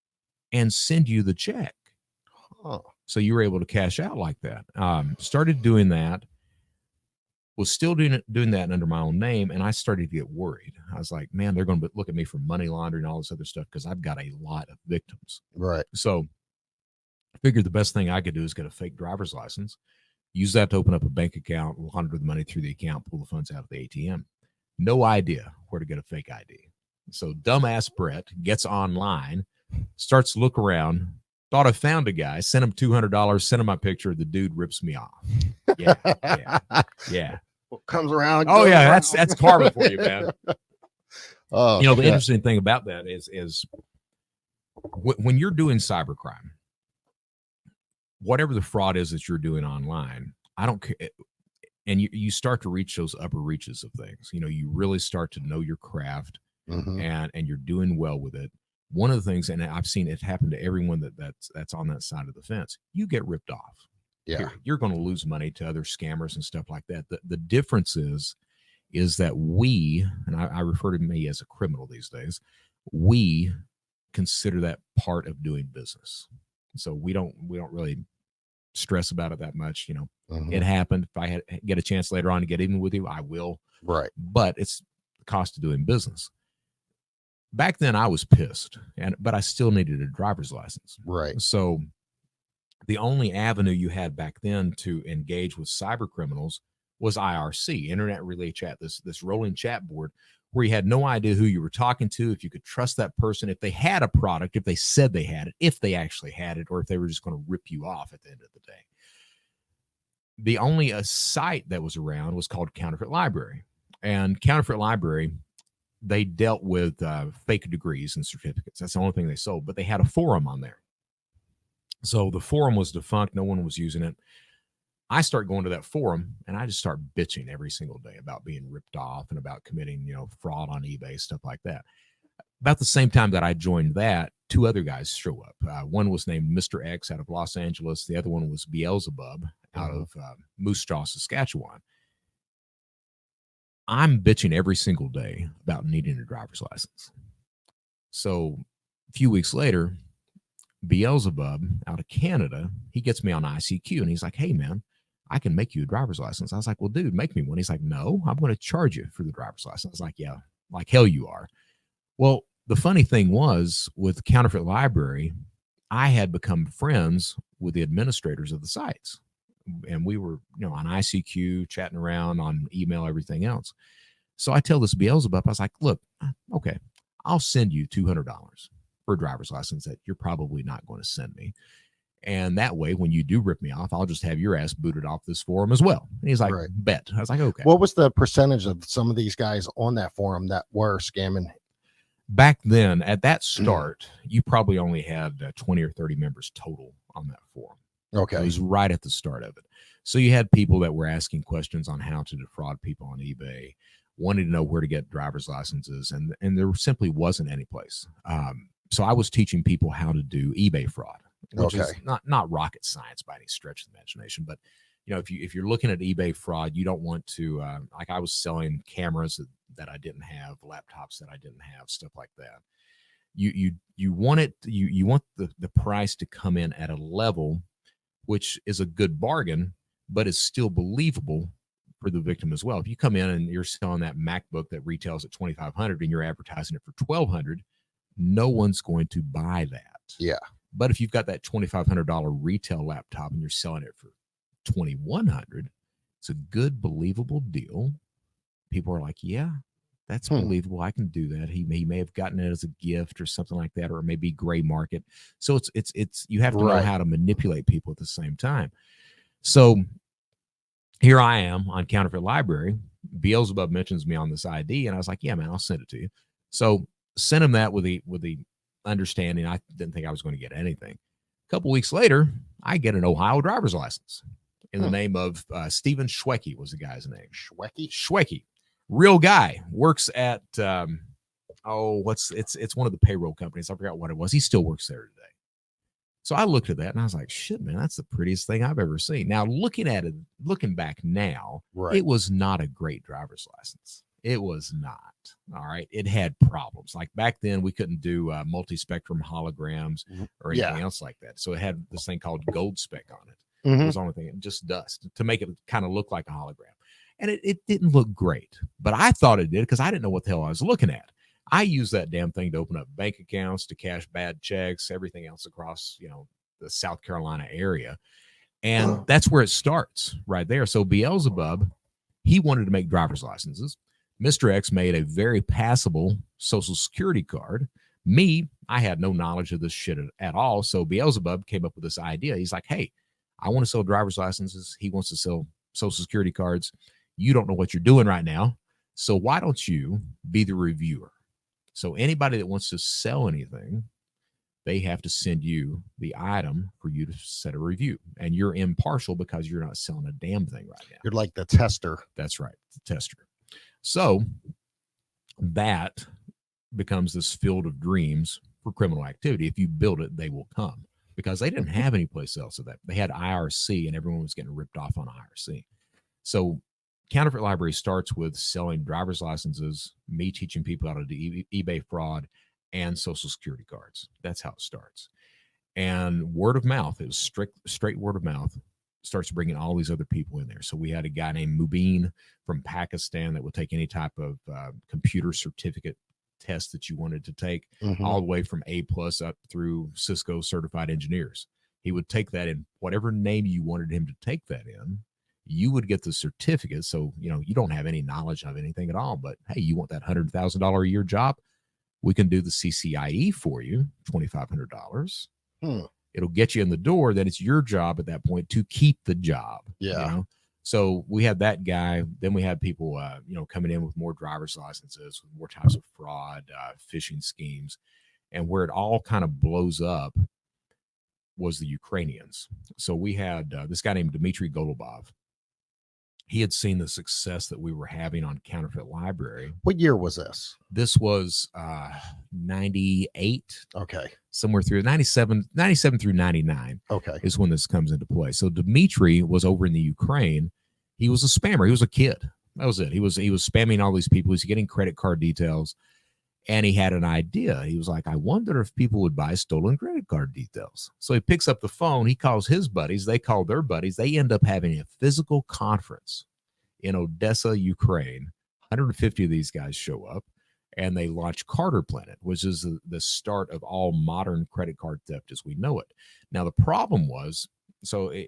and send you the check. Huh. So you were able to cash out like that. Started doing that, was still doing that under my own name, and I started to get worried. I was like, man, they're going to look at me for money laundering and all this other stuff because I've got a lot of victims. Right. So I figured the best thing I could do is get a fake driver's license, use that to open up a bank account, launder the money through the account, pull the funds out of the ATM. No idea where to get a fake ID. So dumbass Brett gets online, starts to look around, thought I found a guy, sent him $200, sent him my picture. The dude rips me off. Yeah. What comes around? Oh yeah, that's karma for you, man. Oh, the interesting thing about that is when you're doing cybercrime, whatever the fraud is that you're doing online, I don't care. And you start to reach those upper reaches of things. You really start to know your craft, and you're doing well with it. One of the things, and I've seen it happen to everyone that's on that side of the fence, you get ripped off. Yeah. Period. You're going to lose money to other scammers and stuff like that. The difference is that we, and I refer to me as a criminal these days, we consider that part of doing business. So we don't really stress about it that much. It happened. If I get a chance later on to get even with you, I will. Right. But it's the cost of doing business. Back then I was pissed, but I still needed a driver's license. Right. So the only avenue you had back then to engage with cyber criminals was IRC, Internet Relay Chat, this rolling chat board where you had no idea who you were talking to, if you could trust that person, if they had a product, if they said they had it, if they actually had it, or if they were just going to rip you off at the end of the day. The only site that was around was called Counterfeit Library. And Counterfeit Library, they dealt with fake degrees and certificates. That's the only thing they sold, but they had a forum on there. So the forum was defunct. No one was using it. I start going to that forum and I just start bitching every single day about being ripped off and about committing, fraud on eBay, stuff like that. About the same time that I joined that, two other guys show up. One was named Mr. X out of Los Angeles. The other one was Beelzebub out of Moose Jaw, Saskatchewan. I'm bitching every single day about needing a driver's license. So a few weeks later, Beelzebub out of Canada, he gets me on ICQ and he's like, hey man, I can make you a driver's license. I was like, well, dude, make me one. He's like, no, I'm going to charge you for the driver's license. I was like, yeah, like hell you are. Well, the funny thing was with Counterfeit Library, I had become friends with the administrators of the sites. And we were, on ICQ, chatting around on email, everything else. So I tell this Beelzebub, I was like, look, okay, I'll send you $200 for a driver's license that you're probably not going to send me. And that way, when you do rip me off, I'll just have your ass booted off this forum as well. And he's like, right. Bet. I was like, okay. What was the percentage of some of these guys on that forum that were scamming? Back then, at that start, you probably only had 20 or 30 members total on that forum. Okay. It was right at the start of it. So you had people that were asking questions on how to defraud people on eBay, wanting to know where to get driver's licenses, and there simply wasn't any place. So I was teaching people how to do eBay fraud, which is not rocket science by any stretch of the imagination. But if you're looking at eBay fraud, you don't want to like I was selling cameras that I didn't have, laptops that I didn't have, stuff like that. You want it. You want the price to come in at a level which is a good bargain, but is still believable for the victim as well. If you come in and you're selling that MacBook that retails at $2,500 and you're advertising it for $1,200, no one's going to buy that. Yeah. But if you've got that $2,500 retail laptop and you're selling it for $2,100, it's a good, believable deal. People are like, yeah, that's believable. I can do that. He may have gotten it as a gift or something like that, or it may be gray market. So it's you have to know how to manipulate people at the same time. So here I am on Counterfeit Library. Beelzebub mentions me on this ID, and I was like, yeah, man, I'll send it to you. So send him that with the understanding. I didn't think I was going to get anything. A couple weeks later, I get an Ohio driver's license in the name of Stephen Schwecke was the guy's name. Schwecke. Real guy. Works at, it's one of the payroll companies. I forgot what it was. He still works there today. So I looked at that and I was like, shit, man, that's the prettiest thing I've ever seen. Now, looking back now, It was not a great driver's license. It was not. All right. It had problems. Like back then, we couldn't do multi-spectrum holograms or anything else like that. So it had this thing called gold spec on it. It was the only thing, just dust to make it kind of look like a hologram. And it didn't look great, but I thought it did because I didn't know what the hell I was looking at. I use that damn thing to open up bank accounts, to cash bad checks, everything else across, the South Carolina area. And that's where it starts right there. So Beelzebub, he wanted to make driver's licenses. Mr. X made a very passable Social Security card. Me, I had no knowledge of this shit at all. So Beelzebub came up with this idea. He's like, hey, I want to sell driver's licenses. He wants to sell Social Security cards. You don't know what you're doing right now. So why don't you be the reviewer? So anybody that wants to sell anything, they have to send you the item for you to set a review. And you're impartial because you're not selling a damn thing right now. You're like the tester. That's right, the tester. So that becomes this field of dreams for criminal activity. If you build it, they will come, because they didn't have any place else of that. They had IRC and everyone was getting ripped off on IRC. So Counterfeit Library starts with selling driver's licenses, me teaching people how to do eBay fraud, and Social Security cards. That's how it starts. And word of mouth, it was straight word of mouth, starts bringing all these other people in there. So we had a guy named Mubin from Pakistan that would take any type of computer certificate test that you wanted to take, all the way from A+ up through Cisco certified engineers. He would take that in whatever name you wanted him to take that in. You would get the certificate. So, you don't have any knowledge of anything at all, but hey, you want that $100,000 a year job? We can do the CCIE for you, $2,500. It'll get you in the door. Then it's your job at that point to keep the job. Yeah. So we had that guy. Then we had people, coming in with more driver's licenses, with more types of fraud, phishing schemes. And where it all kind of blows up was the Ukrainians. So we had this guy named Dmitry Golubov. He had seen the success that we were having on Counterfeit Library. What year was this? This was 98. Okay. Somewhere through 97 through 99. Okay. Is when this comes into play. So Dmitry was over in the Ukraine. He was a spammer. He was a kid. That was it. He was spamming all these people. He's getting credit card details. And he had an idea. He was like, I wonder if people would buy stolen credit card details. So he picks up the phone. He calls his buddies. They call their buddies. They end up having a physical conference in Odessa, Ukraine. 150 of these guys show up, and they launch Carter Planet, which is the start of all modern credit card theft as we know it. Now, the problem was,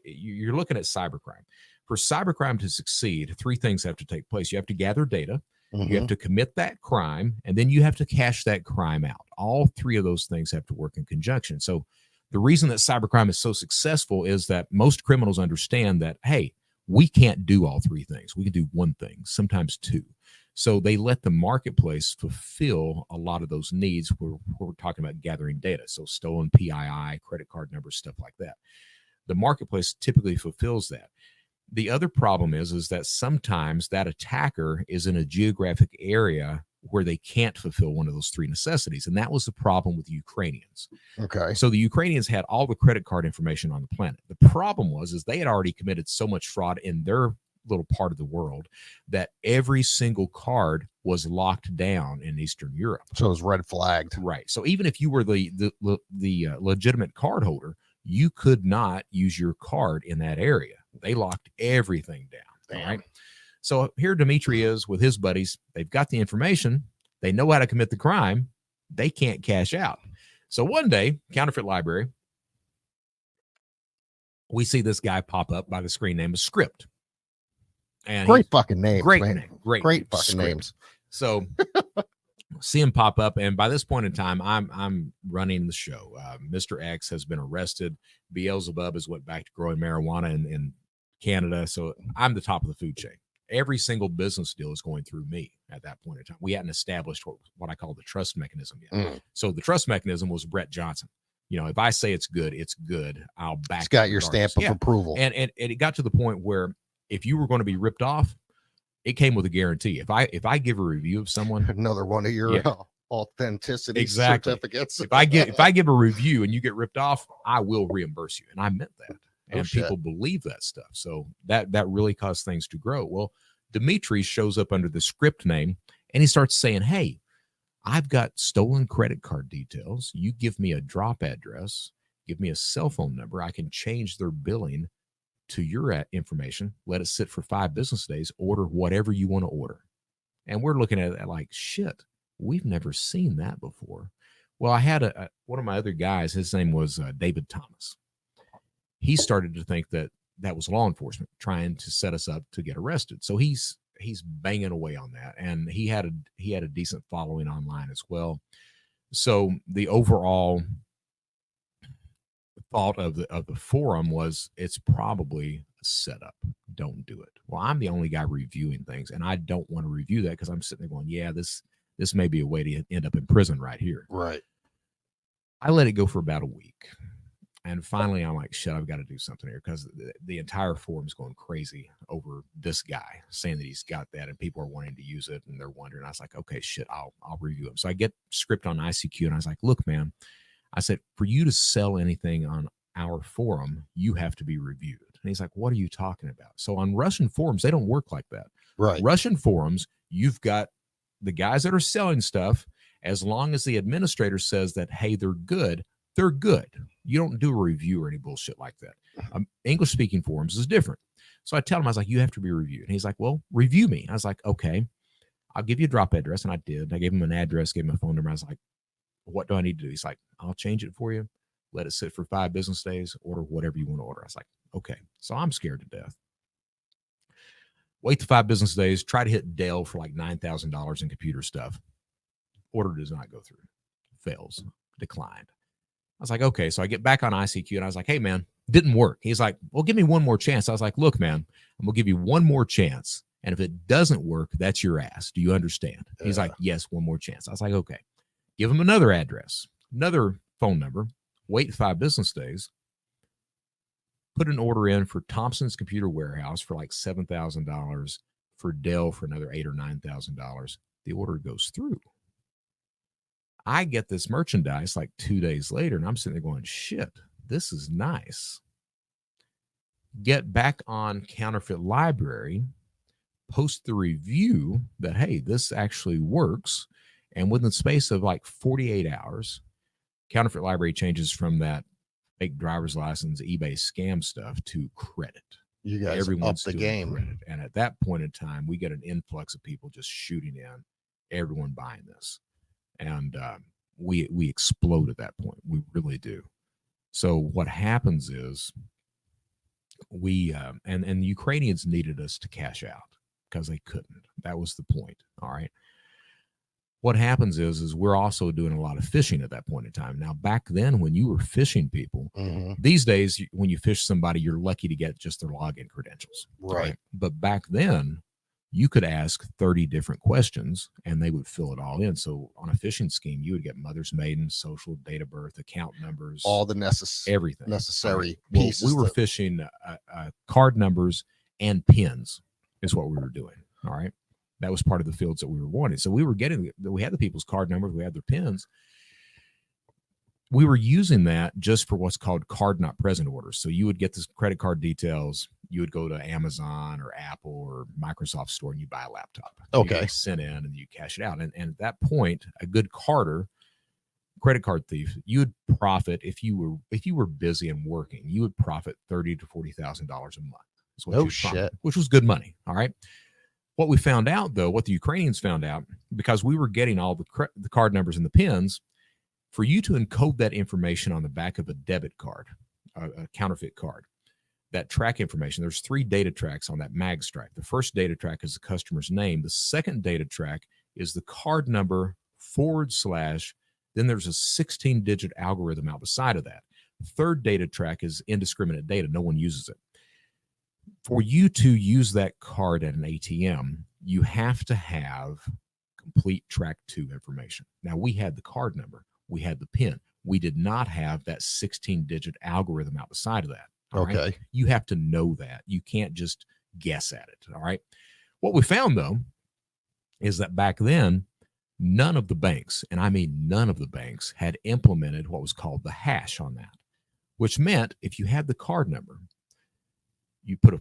you're looking at cybercrime. For cybercrime to succeed, three things have to take place. You have to gather data. You have to commit that crime, and then you have to cash that crime out. All three of those things have to work in conjunction. So the reason that cybercrime is so successful is that most criminals understand that, hey, we can't do all three things. We can do one thing, sometimes two. So they let the marketplace fulfill a lot of those needs where we're talking about gathering data. So stolen PII, credit card numbers, stuff like that. The marketplace typically fulfills that. The other problem is that sometimes that attacker is in a geographic area where they can't fulfill one of those three necessities. And that was the problem with the Ukrainians. Okay. So the Ukrainians had all the credit card information on the planet. The problem is they had already committed so much fraud in their little part of the world that every single card was locked down in Eastern Europe. So it was red flagged. Right. So even if you were the legitimate card holder, you could not use your card in that area. They locked everything down. Damn. All right. So here Dmitry is with his buddies. They've got the information. They know how to commit the crime. They can't cash out. So one day, Counterfeit Library, we see this guy pop up by the screen name of Script. And great fucking names. Great man. name. Great fucking Script. names. So see him pop up, and by this point in time, I'm running the show. Mr. X has been arrested. Beelzebub has went back to growing marijuana in Canada, so I'm the top of the food chain. every single business deal is going through me at that point in time. We hadn't established what I call the trust mechanism yet. So the trust mechanism was Brett Johnson. You know, if I say it's good, I'll back it. It's got your stamp of approval. And it got to the point where if you were going to be ripped off, it came with a guarantee. If I give a review of someone, another one of your authenticity certificates. if I give a review and you get ripped off, I will reimburse you. And I meant that. And people believe that stuff. So that really caused things to grow. Well, Dimitri shows up under the script name and he starts saying, hey, I've got stolen credit card details. You give me a drop address, give me a cell phone number. I can change their billing to your information, let it sit for 5 business days, order whatever you want to order. And we're looking at it like, shit, we've never seen that before. Well, I had one of my other guys, his name was David Thomas. He started to think that was law enforcement trying to set us up to get arrested. So he's banging away on that. And he had a decent following online as well. So the overall thought of the forum was, it's probably a setup. Don't do it. Well, I'm the only guy reviewing things, and I don't want to review that because I'm sitting there going, yeah, this may be a way to end up in prison right here. Right. I let it go for about a week. And finally, I'm like, shit, I've got to do something here because the entire forum's going crazy over this guy saying that he's got that and people are wanting to use it and they're wondering. I was like, okay, shit, I'll review him. So I get script on ICQ and I was like, look, man, I said, for you to sell anything on our forum, you have to be reviewed. And he's like, what are you talking about? So on Russian forums, they don't work like that. Right. Russian forums, you've got the guys that are selling stuff. As long as the administrator says that, hey, they're good, they're good. You don't do a review or any bullshit like that. English speaking forums is different. So I tell him, I was like, you have to be reviewed. And he's like, well, review me. I was like, okay, I'll give you a drop address. And I did. I gave him an address, gave him a phone number. I was like, what do I need to do? He's like, I'll change it for you. Let it sit for 5 business days. Order whatever you want to order. I was like, okay. So I'm scared to death. Wait the 5 business days. Try to hit Dell for like $9,000 in computer stuff. Order does not go through. Fails. Declined. I was like, okay. So I get back on ICQ and I was like, hey, man, didn't work. He's like, well, give me one more chance. I was like, look, man, I'm going to give you one more chance. And if it doesn't work, that's your ass. Do you understand? He's like, yes, one more chance. I was like, okay. Give him another address, another phone number, wait 5 business days, put an order in for Thompson's Computer Warehouse for like $7,000, for Dell for another $8,000 or $9,000. The order goes through. I get this merchandise like 2 days later, and I'm sitting there going, shit, this is nice. Get back on Counterfeit Library, post the review that, hey, this actually works. And within the space of like 48 hours, Counterfeit Library changes from that fake driver's license, eBay scam stuff to credit. You guys Everyone's up the game. Credit. And at that point in time, we get an influx of people just shooting in, everyone buying this. And we explode at that point. We really do. So what happens is we and the Ukrainians needed us to cash out because they couldn't. That was the point. All right. What happens is we're also doing a lot of phishing at that point in time. Now, back then, when you were phishing people, these days, when you fish somebody, you're lucky to get just their login credentials. Right. But back then, you could ask 30 different questions and they would fill it all in. So on a phishing scheme, you would get mother's maiden, social, date of birth, account numbers, all the everything necessary pieces. Well, we were phishing card numbers and pins is what we were doing. All right. That was part of the fields that we were wanting. So we had the people's card numbers, we had their pins. We were using that just for what's called card not present orders. So you would get this credit card details. You would go to Amazon or Apple or Microsoft store and you buy a laptop. Okay. You send in and you cash it out. And at that point, a good credit card thief, you would profit if you were busy and working, you would profit $30,000 to $40,000 a month. No shit. Which was good money. All right. What we found out, though, what the Ukrainians found out, because we were getting all the card numbers and the pins, for you to encode that information on the back of a debit card, a counterfeit card, that track information, there's 3 data tracks on that mag stripe. The first data track is the customer's name. The second data track is the card number / then there's a 16-digit algorithm out the side of that. The third data track is indiscriminate data. No one uses it. For you to use that card at an ATM, you have to have complete track 2 information. Now, we had the card number, we had the PIN. We did not have that 16-digit algorithm out the side of that. Okay. Right? You have to know that. You can't just guess at it. All right. What we found, though, is that back then, none of the banks, and I mean none of the banks, had implemented what was called the hash on that, which meant if you had the card number, you put a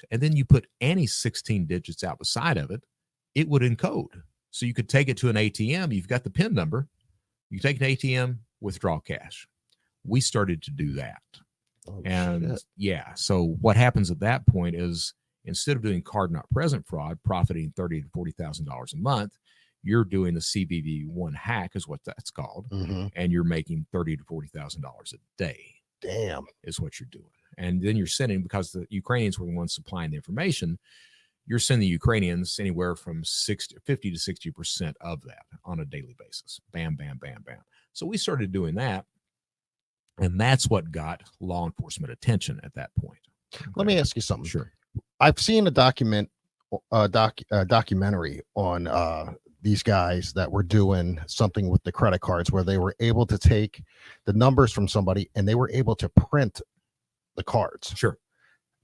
/ and then you put any 16 digits out the side of it, it would encode. So you could take it to an ATM. You've got the PIN number. You take an ATM, withdraw cash. We started to do that. Oh, and shit. yeah, so what happens at that point is instead of doing card not present fraud, profiting $30,000 to $40,000 a month, you're doing the CVV1 hack, is what that's called, and you're making $30,000 to $40,000 a day. Damn, is what you're doing. And then you're sending, because the Ukrainians were the ones supplying the information, you're sending the Ukrainians anywhere from 50 to 60% of that on a daily basis. Bam, bam, bam, bam. So we started doing that, and that's what got law enforcement attention at that point. Okay. Let me ask you something. Sure. I've seen a documentary on these guys that were doing something with the credit cards where they were able to take the numbers from somebody and they were able to print the cards. Sure.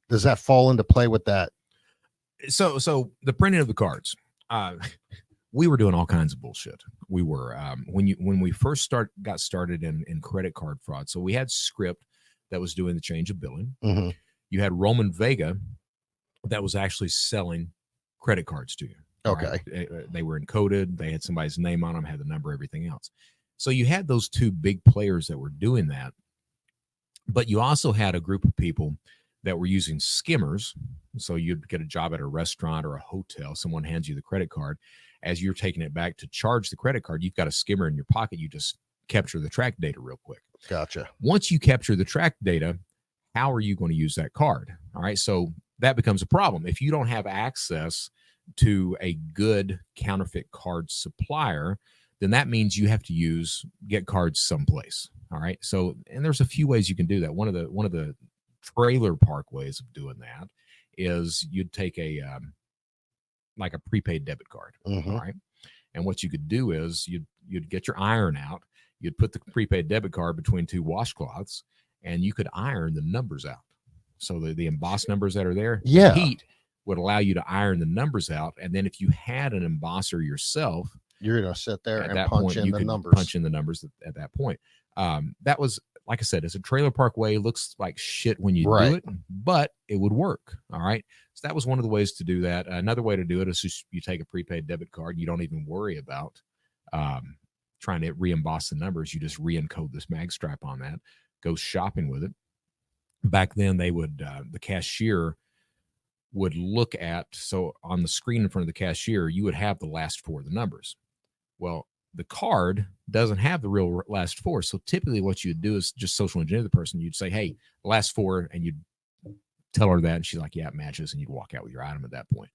Does that fall into play with that? So the printing of the cards, we were doing all kinds of bullshit. We were when we first got started in credit card fraud. So we had Script that was doing the change of billing. You had Roman Vega that was actually selling credit cards to you. Okay. Right? They were encoded. They had somebody's name on them, had the number, everything else. So you had those two big players that were doing that. But you also had a group of people that were using skimmers. So you'd get a job at a restaurant or a hotel. Someone hands you the credit card. As you're taking it back to charge the credit card, you've got a skimmer in your pocket. You just capture the track data real quick. Gotcha. Once you capture the track data, how are you going to use that card? All right. So that becomes a problem. If you don't have access to a good counterfeit card supplier, then that means you have to get cards someplace. All right. So, and there's a few ways you can do that. One of the trailer park ways of doing that is you'd take like a prepaid debit card. All right. And what you could do is you'd get your iron out, you'd put the prepaid debit card between two washcloths, and you could iron the numbers out. So the embossed numbers that are there, heat would allow you to iron the numbers out. And then if you had an embosser yourself, you're going to sit there and punch in the numbers. Punch in the numbers at that point. That was, like I said, it's a trailer park way. It looks like shit when you do it, but it would work. All right. So that was one of the ways to do that. Another way to do it is just you take a prepaid debit card. You don't even worry about trying to re-emboss the numbers. You just re-encode this mag stripe on that, go shopping with it. Back then they would, the cashier would look at, so on the screen in front of the cashier, you would have the last four of the numbers. Well, the card doesn't have the real last four. So typically what you'd do is just social engineer the person. You'd say, hey, last four, and you'd tell her that. And she's like, yeah, it matches. And you'd walk out with your item at that point.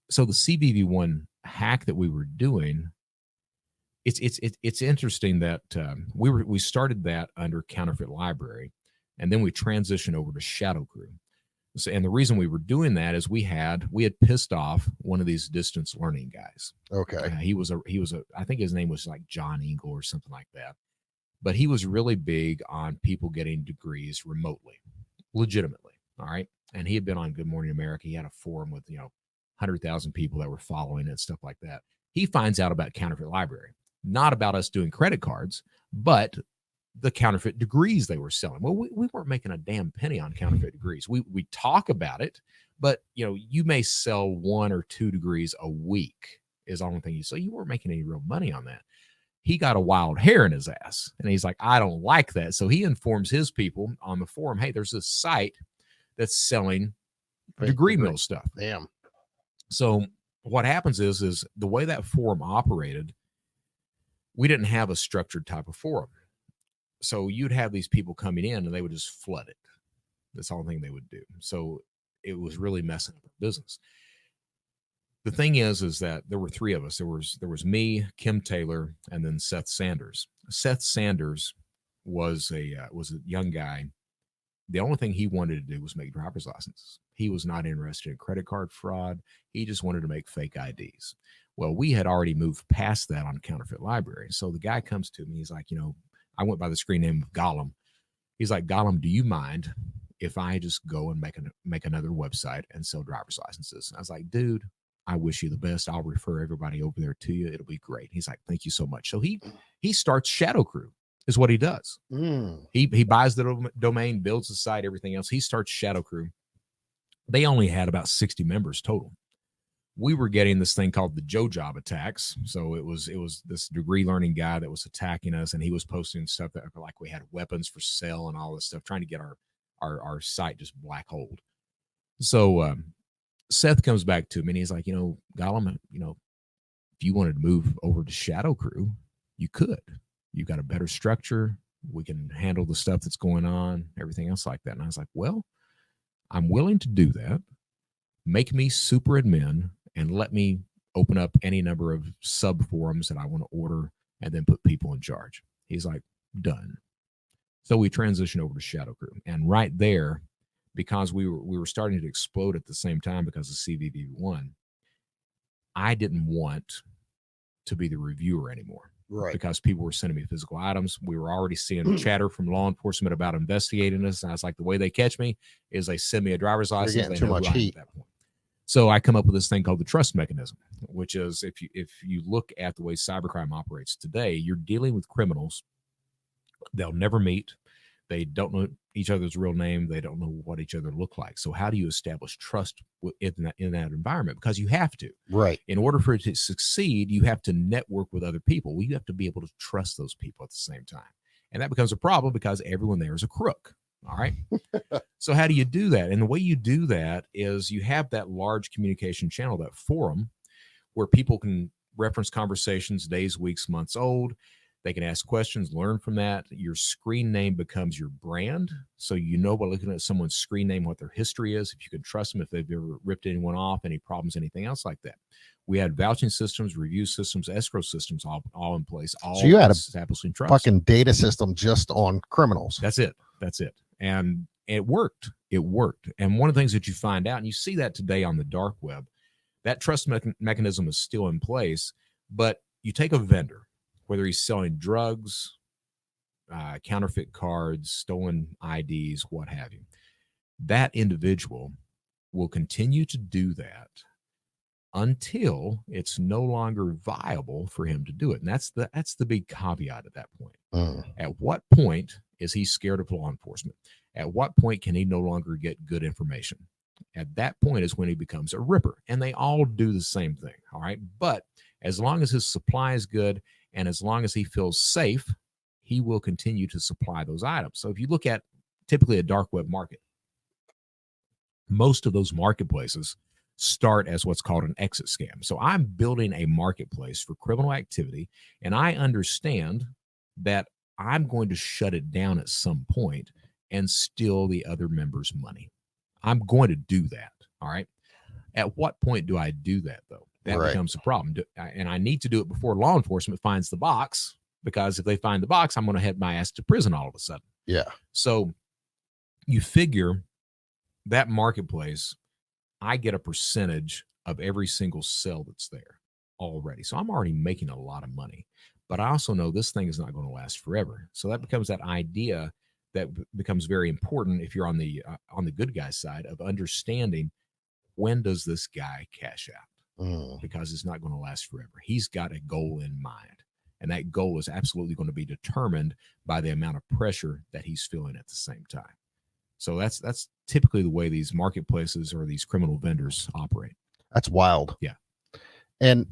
So the CVV1 hack that we were doing, it's interesting that we started that under Counterfeit Library, and then we transitioned over to Shadow Crew. So, and the reason we were doing that is we had pissed off one of these distance learning guys. Okay. He was I think his name was like John Engel or something like that. But he was really big on people getting degrees remotely, legitimately. All right. And he had been on Good Morning America. He had a forum with, 100,000 people that were following it and stuff like that. He finds out about Counterfeit Library, not about us doing credit cards, but the counterfeit degrees they were selling. Well, we weren't making a damn penny on counterfeit degrees. We talk about it, but you may sell 1 or 2 degrees a week is the only thing you sell. You weren't making any real money on that. He got a wild hair in his ass, and he's like, I don't like that. So he informs his people on the forum, hey, there's this site that's selling degree mill stuff. Damn. So what happens is the way that forum operated, we didn't have a structured type of forum. So you'd have these people coming in and they would just flood it. That's the only thing they would do. So it was really messing up our business. The thing is that there were 3 of us. There was me, Kim Taylor, and then Seth Sanders. Seth Sanders was a young guy the only thing he wanted to do was make driver's licenses. He was not interested in credit card fraud. He just wanted to make fake IDs. Well, we had already moved past that on Counterfeit Library. So the guy comes to me. He's like, I went by the screen name of Gollum. He's like, Gollum, do you mind if I just go and make another website and sell driver's licenses? And I was like, dude, I wish you the best. I'll refer everybody over there to you. It'll be great. He's like, thank you so much. So he starts Shadow Crew is what he does. He buys the domain, builds the site, everything else. He starts Shadow Crew. They only had about 60 members total. We were getting this thing called the Joe Job attacks. So it was this degree learning guy that was attacking us, and he was posting stuff that like we had weapons for sale and all this stuff, trying to get our site just black holed. So Seth comes back to me and he's like, Gollum, if you wanted to move over to Shadow Crew, you could. You got a better structure. We can handle the stuff that's going on, everything else like that. And I was like, well, I'm willing to do that. Make me super admin and let me open up any number of sub forums that I want to order and then put people in charge. He's like, done. So we transitioned over to Shadow Crew. And right there, because we were starting to explode at the same time because of CVV1, I didn't want to be the reviewer anymore. Right. Because people were sending me physical items. We were already seeing chatter from law enforcement about investigating us. And I was like, the way they catch me is they send me a driver's license. You're getting too much heat at that point. So I come up with this thing called the trust mechanism, which is if you look at the way cybercrime operates today, you're dealing with criminals. They'll never meet. They don't know each other's real name. They don't know what each other look like. So how do you establish trust in that environment? Because you have to. Right. In order for it to succeed, you have to network with other people. Well, you have to be able to trust those people at the same time. And that becomes a problem because everyone there is a crook. All right. So how do you do that? And the way you do that is you have that large communication channel, that forum, where people can reference conversations, days, weeks, months old. They can ask questions, learn from that. Your screen name becomes your brand. So by looking at someone's screen name, what their history is, if you can trust them, if they've ever ripped anyone off, any problems, anything else like that. We had vouching systems, review systems, escrow systems all in place. So you had establishing trust. Fucking data system just on criminals. That's it. And it worked. And one of the things that you find out, and you see that today on the dark web, that trust mechanism is still in place, but you take a vendor, whether he's selling drugs, counterfeit cards, stolen IDs, what have you, that individual will continue to do that until it's no longer viable for him to do it. And that's the big caveat at that point. At what point is he scared of law enforcement? At what point can he no longer get good information? At that point is when he becomes a ripper. And they all do the same thing, all right? But as long as his supply is good and as long as he feels safe, he will continue to supply those items. So if you look at typically a dark web market, most of those marketplaces start as what's called an exit scam. So I'm building a marketplace for criminal activity, and I understand that I'm going to shut it down at some point and steal the other members' money. I'm going to do that, all right? At what point do I do that, though? That becomes a problem. And I need to do it before law enforcement finds the box, because if they find the box, I'm going to head my ass to prison all of a sudden. Yeah. So you figure that marketplace, I get a percentage of every single sale that's there already. So I'm already making a lot of money, but I also know this thing is not going to last forever. So that becomes that idea that becomes very important if you're on the good guy side of understanding, when does this guy cash out? Because it's not going to last forever. He's got a goal in mind, and that goal is absolutely going to be determined by the amount of pressure that he's feeling at the same time. So that's typically the way these marketplaces or these criminal vendors operate. That's wild. Yeah. And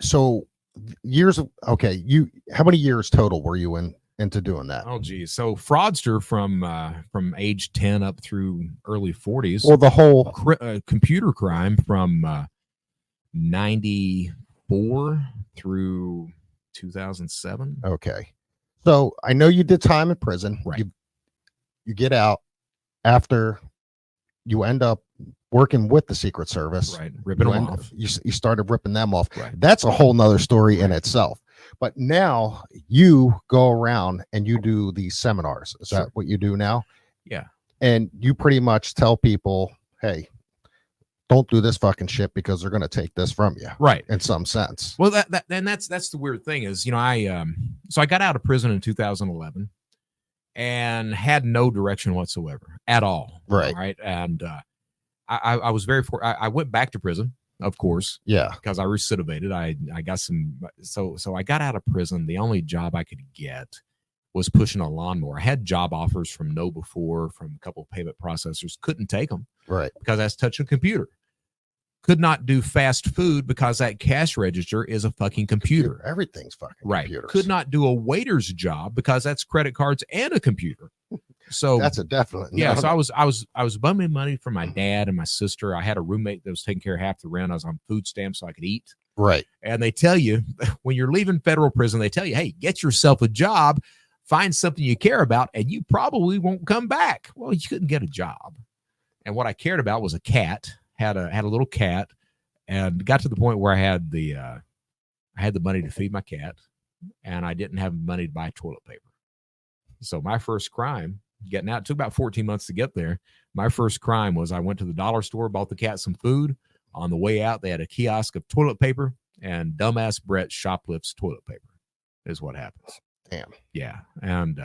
so how many years total were you into doing that? Oh, geez. So fraudster from age 10 up through early 40s. Well, the whole computer crime from 94 through 2007. Okay. So I know you did time in prison. Right. You get out after you end up working with the Secret Service. Right. Ripping them off. You started ripping them off. Right. That's a whole nother story in itself. But now you go around and you do these seminars. Is that what you do now? Yeah. And you pretty much tell people, hey, don't do this fucking shit because they're going to take this from you. Right. In some sense. Well, that's the weird thing is, so I got out of prison in 2011 and had no direction whatsoever at all. Right. Right. And I was I went back to prison, of course. Yeah. Because I recidivated. I got so I got out of prison. The only job I could get was pushing a lawnmower. I had job offers from KnowBe4, from a couple of payment processors, couldn't take them. Right. Because I was touching a computer. Could not do fast food because that cash register is a fucking computer. Everything's fucking right. computers. Could not do a waiter's job because that's credit cards and a computer. So that's a definite. Yeah. So I was bumming money from my dad and my sister. I had a roommate that was taking care of half the rent. I was on food stamps so I could eat. Right. And they tell you when you're leaving federal prison, they tell you, hey, get yourself a job, find something you care about, and you probably won't come back. Well, you couldn't get a job. And what I cared about was a cat. Had a little cat, and got to the point where I had the money to feed my cat, and I didn't have money to buy toilet paper. So my first crime, getting out, it took about 14 months to get there. My first crime was I went to the dollar store, bought the cat some food. On the way out, they had a kiosk of toilet paper, and dumbass Brett shoplifts toilet paper is what happens. Damn. Yeah. And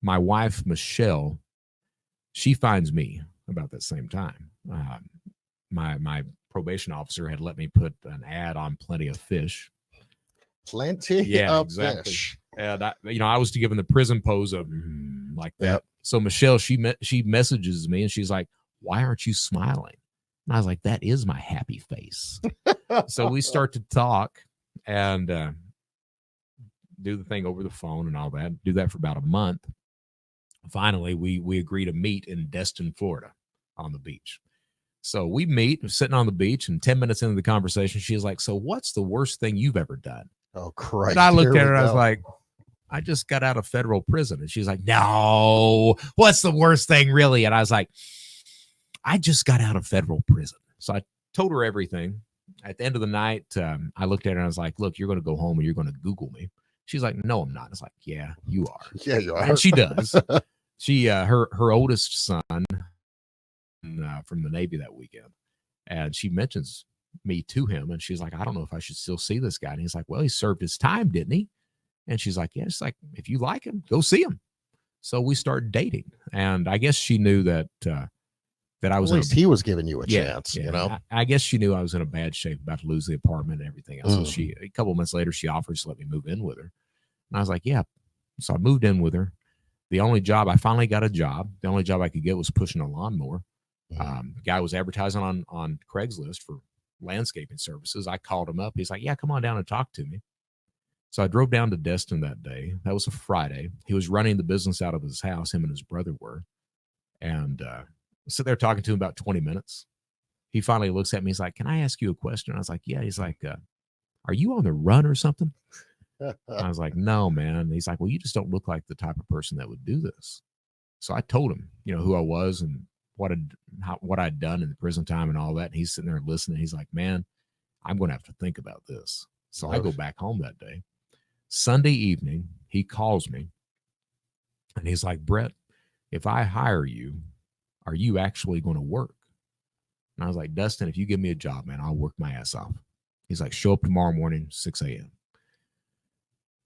my wife, Michelle, she finds me about that same time. My probation officer had let me put an ad on Plenty of Fish. Plenty of fish. And I was given the prison pose of like that. Yep. So Michelle, she messages me and she's like, "Why aren't you smiling?" And I was like, "That is my happy face." So we start to talk and do the thing over the phone and all that. Do that for about a month. Finally, we agree to meet in Destin, Florida, on the beach. So we meet, sitting on the beach, and 10 minutes into the conversation, she's like, "So what's the worst thing you've ever done?" Oh, Christ. And I looked at her and I was like, "I just got out of federal prison." And she's like, "No, what's the worst thing really?" And I was like, "I just got out of federal prison." So I told her everything. At the end of the night, I looked at her and I was like, "Look, you're going to go home and you're going to Google me." She's like, "No, I'm not." It's like, "Yeah, you are." Yeah, you are. And she does. She, her oldest son, from the Navy that weekend, and she mentions me to him, and she's like, "I don't know if I should still see this guy." And he's like, "Well, he served his time, didn't he?" And she's like, "Yeah." It's like, "If you like him, go see him." So we started dating, and I guess she knew that I was. At least he was giving you a chance, you know. I guess she knew I was in a bad shape, about to lose the apartment and everything else. So she, a couple of months later, she offered to let me move in with her, and I was like, "Yeah." So I moved in with her. I finally got a job. The only job I could get was pushing a lawnmower. Guy was advertising on Craigslist for landscaping services. I called him up. He's like, "Yeah, come on down and talk to me." So I drove down to Destin that day. That was a Friday. He was running the business out of his house. Him and his brother were. And I sit there talking to him about 20 minutes. He finally looks at me. He's like, "Can I ask you a question?" I was like, "Yeah." He's like, "Are you on the run or something?" I was like, "No, man." And he's like, "Well, you just don't look like the type of person that would do this." So I told him, who I was and what I'd done in the prison time and all that. And he's sitting there listening. He's like, "Man, I'm going to have to think about this." So I go back home that day. Sunday evening, he calls me and he's like, "Brett, if I hire you, are you actually going to work?" And I was like, "Dustin, if you give me a job, man, I'll work my ass off." He's like, "Show up tomorrow morning, 6 a.m.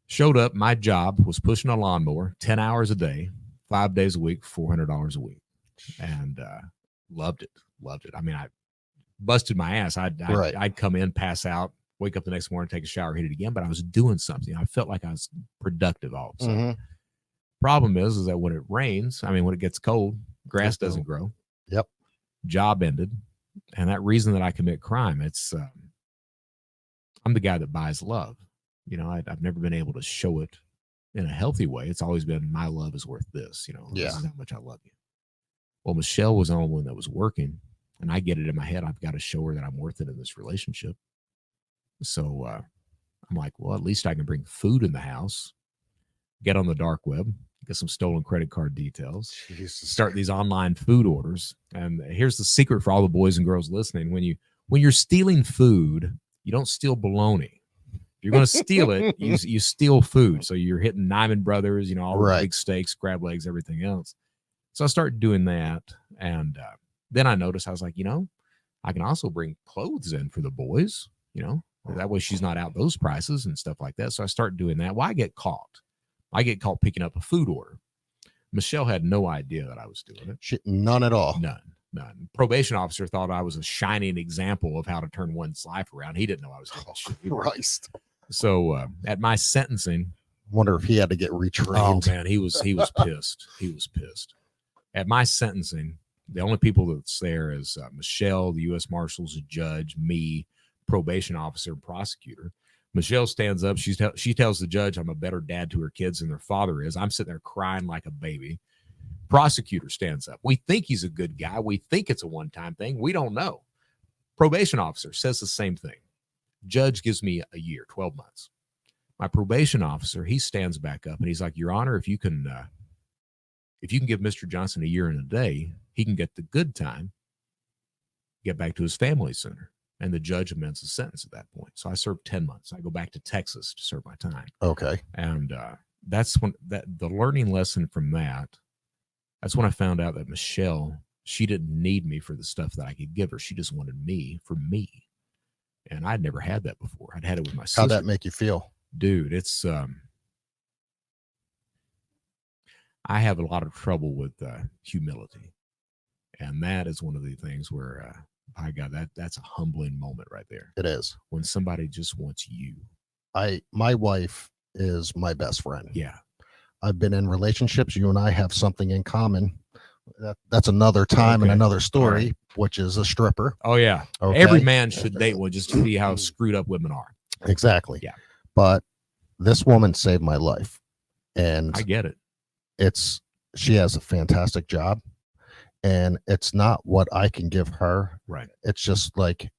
Showed up. My job was pushing a lawnmower 10 hours a day, 5 days a week, $400 a week. And loved it. I mean, I busted my ass. I'd come in, pass out, wake up the next morning, take a shower, hit it again. But I was doing something. I felt like I was productive all of a sudden. Problem is that when it rains, when it gets cold, grass doesn't grow. Yep. Job ended. And that reason that I commit crime, it's I'm the guy that buys love. I've never been able to show it in a healthy way. It's always been, my love is worth this. This is how much I love you. Well, Michelle was the only one that was working, and I get it in my head. I've got to show her that I'm worth it in this relationship. So I'm like, well, at least I can bring food in the house, get on the dark web, get some stolen credit card details, start these online food orders. And here's the secret for all the boys and girls listening. When you're stealing food, you don't steal bologna. you're going to steal it, you steal food. So you're hitting Nyman Brothers, all the big steaks, crab legs, everything else. So I started doing that. And then I noticed, I was like, I can also bring clothes in for the boys, that way she's not out those prices and stuff like that. So I started doing that. Well, I get caught picking up a food order. Michelle had no idea that I was doing it. None at all. None. Probation officer thought I was a shining example of how to turn one's life around. He didn't know I was doing that shit. Christ. So at my sentencing, wonder if he had to get retrained. Oh man, he was pissed. He was pissed. At my sentencing, the only people that's there is Michelle, the U.S. Marshals, the judge, me, probation officer, and prosecutor. Michelle stands up. She tells the judge I'm a better dad to her kids than their father is. I'm sitting there crying like a baby. Prosecutor stands up. We think he's a good guy. We think it's a one-time thing. We don't know. Probation officer says the same thing. Judge gives me a year, 12 months. My probation officer, he stands back up and he's like, Your Honor, if you can give Mr. Johnson a year and a day, he can get the good time, get back to his family sooner. And the judge amends the sentence at that point. So I served 10 months. I go back to Texas to serve my time. Okay. And that's when the learning lesson from that's when I found out that Michelle, she didn't need me for the stuff that I could give her. She just wanted me for me. And I'd never had that before. I'd had it with my sister. How'd that make you feel? Dude, it's I have a lot of trouble with humility. And that is one of the things where by God, that's a humbling moment right there. It is. When somebody just wants you. My wife is my best friend. Yeah. I've been in relationships. You and I have something in common. That's another time and another story, which is a stripper. Oh, yeah. Okay. Every man should date one just to see how screwed up women are. Exactly. Yeah. But this woman saved my life. And I get it. She has a fantastic job. And it's not what I can give her. Right. It's just like,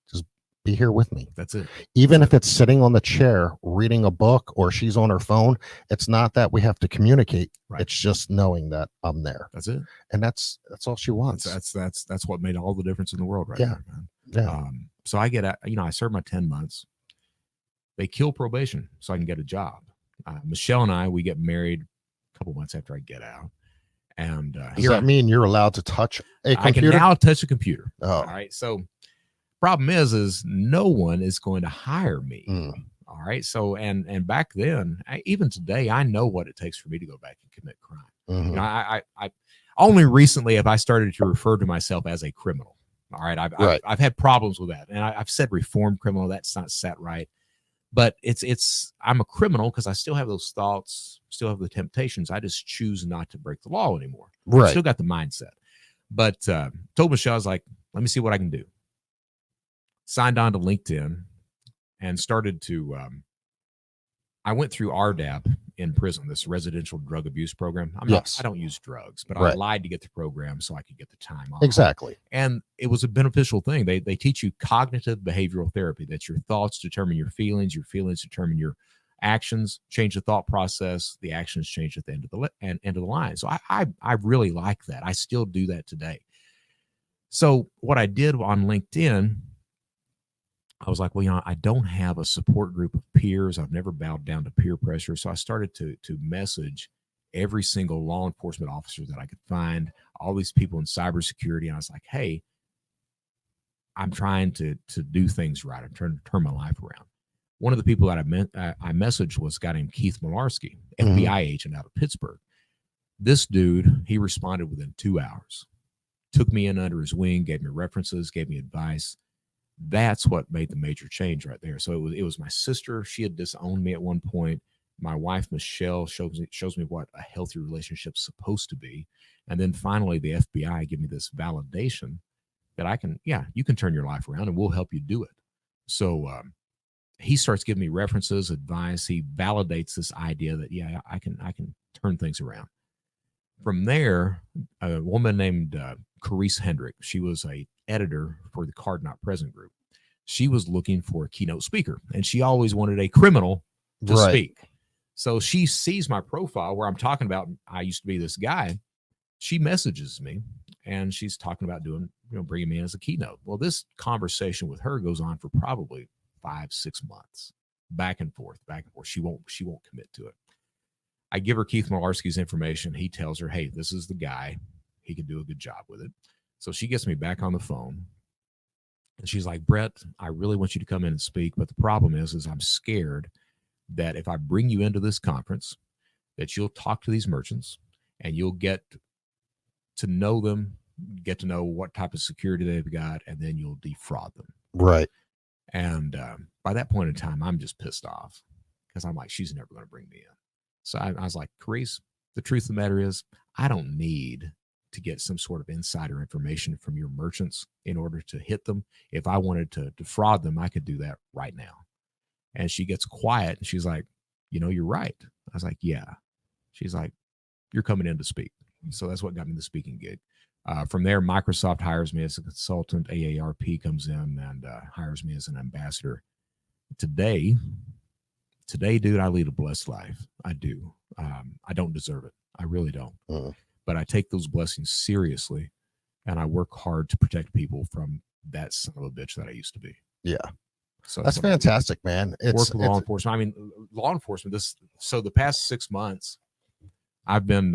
just be here with me. That's it. Even if it's sitting on the chair, reading a book, or she's on her phone, it's not that we have to communicate. Right. It's just knowing that I'm there. That's it. And that's all she wants. That's what made all the difference in the world right there, man. Yeah. So I get, I serve my 10 months. They kill probation so I can get a job. Michelle and I, we get married a couple months after I get out. And does that mean you're allowed to touch a computer? I can now touch a computer. Oh. All right. So problem is no one is going to hire me. All right. So and back then, even today, I know what it takes for me to go back and commit crime. Mm-hmm. I only recently have I started to refer to myself as a criminal. All right. I've had problems with that, and I've said reformed criminal. That's not set right. But I'm a criminal because I still have those thoughts, still have the temptations. I just choose not to break the law anymore. Right. I still got the mindset. But told Michelle, I was like, let me see what I can do. Signed on to LinkedIn and started to, I went through RDAP in prison, this residential drug abuse program. I don't use drugs, but I lied to get the program so I could get the time off. Exactly. And it was a beneficial thing. They teach you cognitive behavioral therapy. That's your thoughts determine your feelings determine your actions, change the thought process, the actions change at the end of the line. So I really like that. I still do that today. So what I did on LinkedIn, I was like, well, I don't have a support group of peers. I've never bowed down to peer pressure. So I started to message every single law enforcement officer that I could find, all these people in cybersecurity. And I was like, hey, I'm trying to do things right. I'm trying to turn my life around. One of the people that I messaged was a guy named Keith Malarski, FBI agent out of Pittsburgh. This dude, he responded within 2 hours, took me in under his wing, gave me references, gave me advice. That's what made the major change right there. So it was my sister. She had disowned me at one point. My wife, Michelle, shows me what a healthy relationship's supposed to be. And then finally, the FBI give me this validation that you can turn your life around and we'll help you do it. So he starts giving me references, advice. He validates this idea that, I can turn things around. From there, a woman named Carice Hendrick, she was a editor for the Card Not Present group. She was looking for a keynote speaker, and she always wanted a criminal to speak. So she sees my profile where I'm talking about I used to be this guy. She messages me, and she's talking about bringing me in as a keynote. Well, this conversation with her goes on for probably 5-6 months, back and forth. She won't commit to it. I give her Keith Malarski's information. He tells her, hey, this is the guy. He can do a good job with it. So she gets me back on the phone. And she's like, Brett, I really want you to come in and speak. But the problem is I'm scared that if I bring you into this conference, that you'll talk to these merchants and you'll get to know them, get to know what type of security they've got, and then you'll defraud them. Right. And by that point in time, I'm just pissed off because I'm like, she's never going to bring me in. So I was like, Carice, the truth of the matter is I don't need to get some sort of insider information from your merchants in order to hit them. If I wanted to defraud them, I could do that right now. And she gets quiet and she's like, you're right. I was like, yeah. She's like, you're coming in to speak. So that's what got me the speaking gig. From there, Microsoft hires me as a consultant. AARP comes in and hires me as an ambassador. Today, dude, I lead a blessed life. I do. I don't deserve it. I really don't. But I take those blessings seriously, and I work hard to protect people from that son of a bitch that I used to be. Yeah. So that's fantastic, man. It's law enforcement. I mean, law enforcement. So the past 6 months, I've been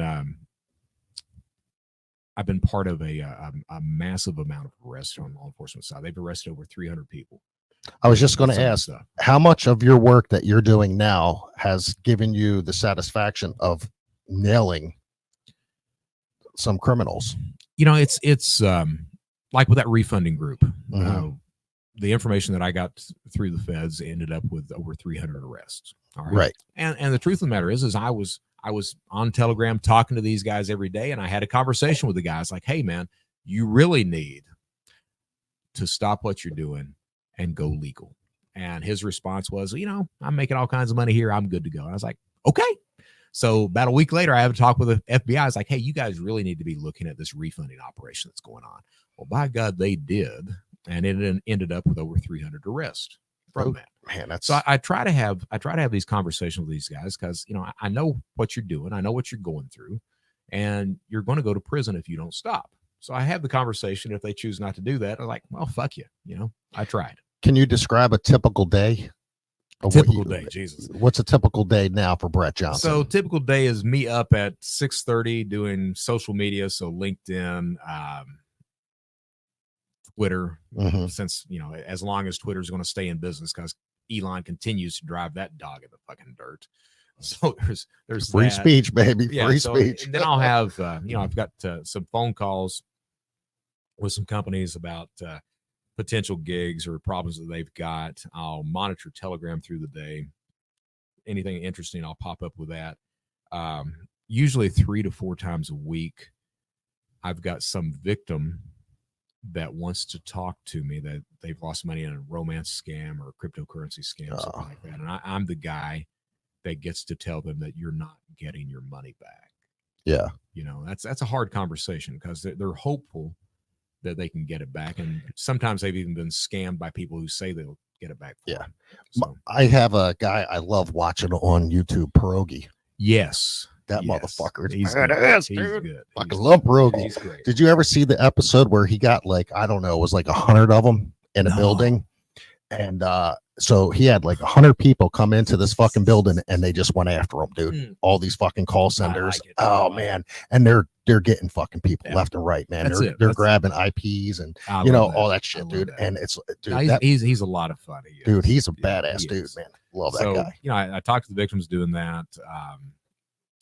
part of a massive amount of arrests on the law enforcement side. They've arrested over 300 people. I was just going to ask, how much of your work that you're doing now has given you the satisfaction of nailing some criminals? It's like with that refunding group. The information that I got through the feds ended up with over 300 arrests. All right. And the truth of the matter is I was on Telegram talking to these guys every day, and I had a conversation with the guys like, hey, man, you really need to stop what you're doing and go legal. And his response was, I'm making all kinds of money here. I'm good to go. And I was like, okay. So about a week later, I have a talk with the FBI. I was like, hey, you guys really need to be looking at this refunding operation that's going on. Well, by God, they did. And it ended up with over 300 arrests from that. Man, so I try to have these conversations with these guys because, I know what you're doing. I know what you're going through, and you're going to go to prison if you don't stop. So I have the conversation. If they choose not to do that, I'm like, well, fuck you. I tried. Can you describe a typical day? Typical day, Jesus. What's a typical day now for Brett Johnson? So typical day is me up at 6:30 doing social media. So LinkedIn, Twitter, since, as long as Twitter is going to stay in business because Elon continues to drive that dog in the fucking dirt. So there's free speech, baby. Free speech. And then I'll have, I've got some phone calls with some companies about potential gigs or problems that they've got. I'll monitor Telegram through the day. Anything interesting, I'll pop up with that. Usually 3 to 4 times a week, I've got some victim that wants to talk to me that they've lost money in a romance scam or a cryptocurrency scam, something like that. And I'm the guy that gets to tell them that you're not getting your money back. Yeah. That's a hard conversation because they're hopeful that they can get it back. And sometimes they've even been scammed by people who say they'll get it back. So I have a guy I love watching on YouTube, Pierogi. Yes. That motherfucker. He's badass, good. Dude. Fucking love Pierogi. He's great. Did you ever see the episode where he got it was like 100 of them in a building? And so he had 100 people come into this fucking building and they just went after him, dude. All these fucking call centers. Man. And they're getting fucking people left and right, man. They're grabbing IPs and all that shit, dude. That. And it's he's a lot of fun. He's a badass dude, man. Love that guy. I talk to the victims doing that.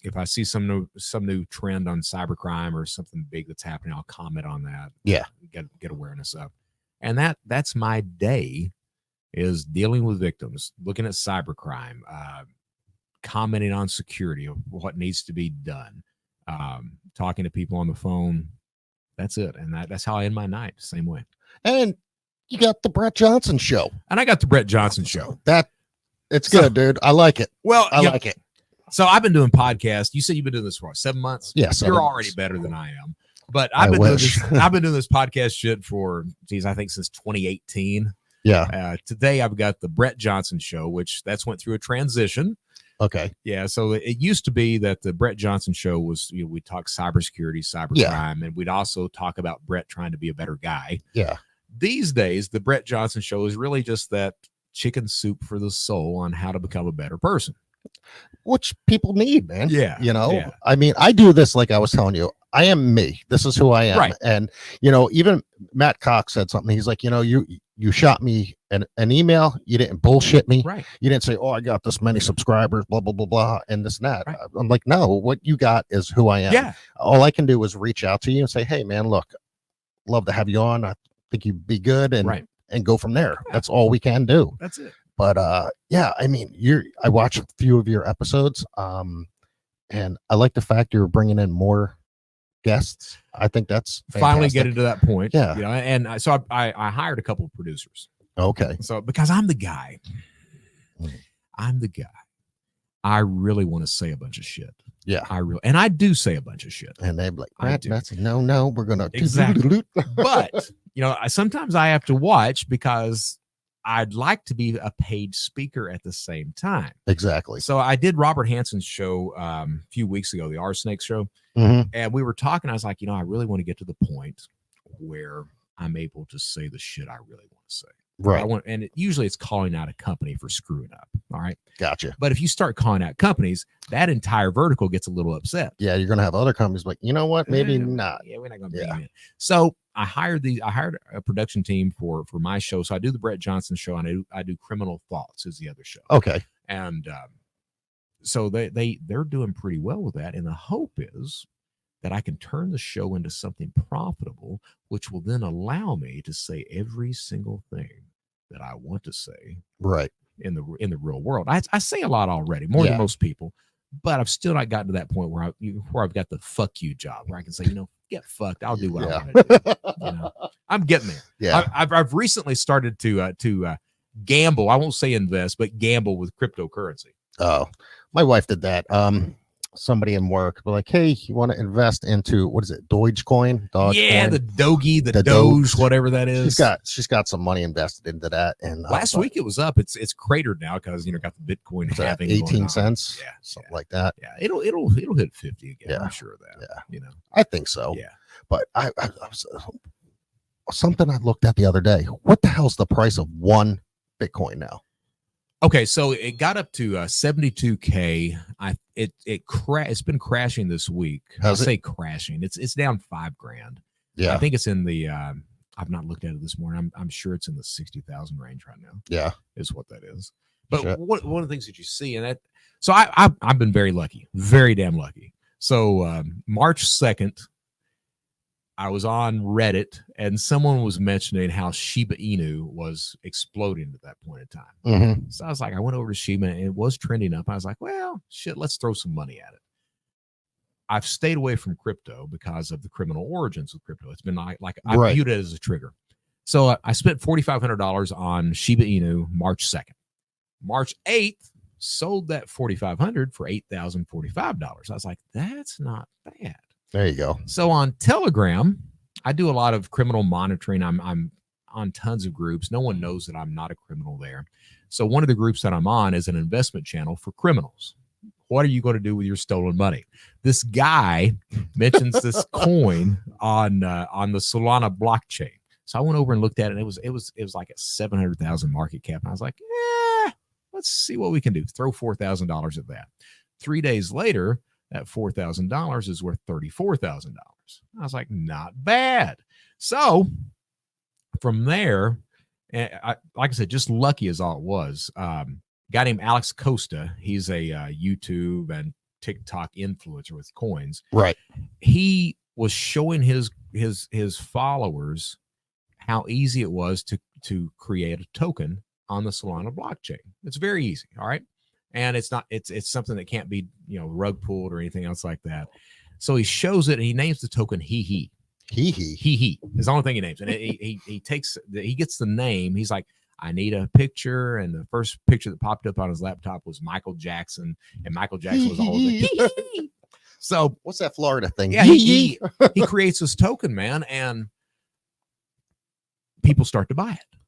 If I see some new trend on cybercrime or something big that's happening, I'll comment on that. Yeah. Get awareness of. And that's my day, is dealing with victims, looking at cybercrime, commenting on security of what needs to be done, talking to people on the phone. That's it. And that's how I end my night, same way. And you got the Brett Johnson show. And I got the Brett Johnson show. It's good, dude. I like it. Well, I like it. So I've been doing podcasts. You said you've been doing this for 7 months? Yeah. You're already better than I am. But I've been doing this podcast shit for, I think since 2018. Yeah. Today I've got the Brett Johnson show, which went through a transition. Okay. Yeah. So it used to be that the Brett Johnson show was, we talk cybersecurity, cybercrime, and we'd also talk about Brett trying to be a better guy. Yeah. These days, the Brett Johnson show is really just that chicken soup for the soul on how to become a better person. Which people need, man. Yeah. You know, yeah. I mean, I do this like I was telling you. I am me. This is who I am. Right. And, you know, even Matt Cox said something. He's like, you know, you shot me an email. You didn't bullshit me. Right. You didn't say, oh, I got this many subscribers, blah, blah, blah, blah, and this and that. Right. I'm like, no, what you got is who I am. Yeah. All I can do is reach out to you and say, hey, man, look, love to have you on. I think you'd be good. And, and go from there. Yeah. That's all we can do. That's it. But yeah, I mean, I watched a few of your episodes, and I like the fact you're bringing in more guests. I think that's fantastic. Finally getting to that point. Yeah. You know, and so I hired a couple of producers. Okay. So because I'm the guy, I really want to say a bunch of shit. Yeah. And I do say a bunch of shit. And they're like, that's no, we're gonna exactly. But you know, sometimes I have to watch because I'd like to be a paid speaker at the same time. Exactly. So I did Robert Hanson's show a few weeks ago, the R Snake show. And we were talking. I was like, you know, I really want to get to the point where I'm able to say the shit I really want to say. Right. Usually it's calling out a company for screwing up. All right. Gotcha. But if you start calling out companies, that entire vertical gets a little upset. Yeah. You're going to have other companies like, you know what? Maybe not. Yeah. We're not going to bring them in. So I hired a production team for my show. So I do the Brett Johnson show, and I do Criminal Thoughts is the other show. Okay. And so they're doing pretty well with that. And the hope is that I can turn the show into something profitable, which will then allow me to say every single thing that I want to say. Right. In the real world. I say a lot already, more than most people, but I've still not gotten to that point where I've got the fuck you job where I can say, you know, get fucked. I'll do what I want to do. You know, I'm getting there. Yeah. I've recently started to gamble. I won't say invest, but gamble with cryptocurrency. Oh, my wife did that. Somebody in work were like, hey, you want to invest into, what is it, Dogecoin? Yeah, the Doge, the Doge, whatever that is. She's got some money invested into that. And last week it was up. It's cratered now because, you know, got the Bitcoin halving 18 cents. Yeah, something like that. Yeah, it'll hit 50 again. Yeah. I'm sure of that. Yeah, you know, I think so. Yeah, but I was something I looked at the other day. What the hell's the price of one Bitcoin now? Okay, so it got up to 72K. It's been crashing this week. I say crashing. It's down $5,000. Yeah, I think it's in the. I've not looked at it this morning. I'm sure it's in the 60,000 range right now. Yeah, is what that is. But one of the things that you see, and that, so I've been very lucky, very damn lucky. So March 2nd, I was on Reddit and someone was mentioning how Shiba Inu was exploding at that point in time. Mm-hmm. So I was like, I went over to Shiba and it was trending up. I was like, well, shit, let's throw some money at it. I've stayed away from crypto because of the criminal origins of crypto. It's been like I viewed it as a trigger. So I spent $4,500 on Shiba Inu March 2nd. March 8th, sold that $4,500 for $8,045. I was like, that's not bad. There you go. So on Telegram, I do a lot of criminal monitoring. I'm on tons of groups. No one knows that I'm not a criminal there. So one of the groups that I'm on is an investment channel for criminals. What are you going to do with your stolen money? This guy mentions this coin on the Solana blockchain. So I went over and looked at it. And it was like a 700,000 market cap. And I was like, let's see what we can do. Throw $4,000 at that. 3 days later, that $4,000 is worth $34,000. I was like, not bad. So from there, like I said, just lucky as all it was. Guy named Alex Costa. He's a YouTube and TikTok influencer with coins. Right. He was showing his followers how easy it was to create a token on the Solana blockchain. It's very easy. All right. And it's something that can't be, rug pulled or anything else like that. So he shows it and he names the token He is the only thing he names. And he gets the name. He's like, I need a picture. And the first picture that popped up on his laptop was Michael Jackson. And Michael Jackson was always like, so what's that Florida thing? Yeah, he creates this token, man. And people start to buy it.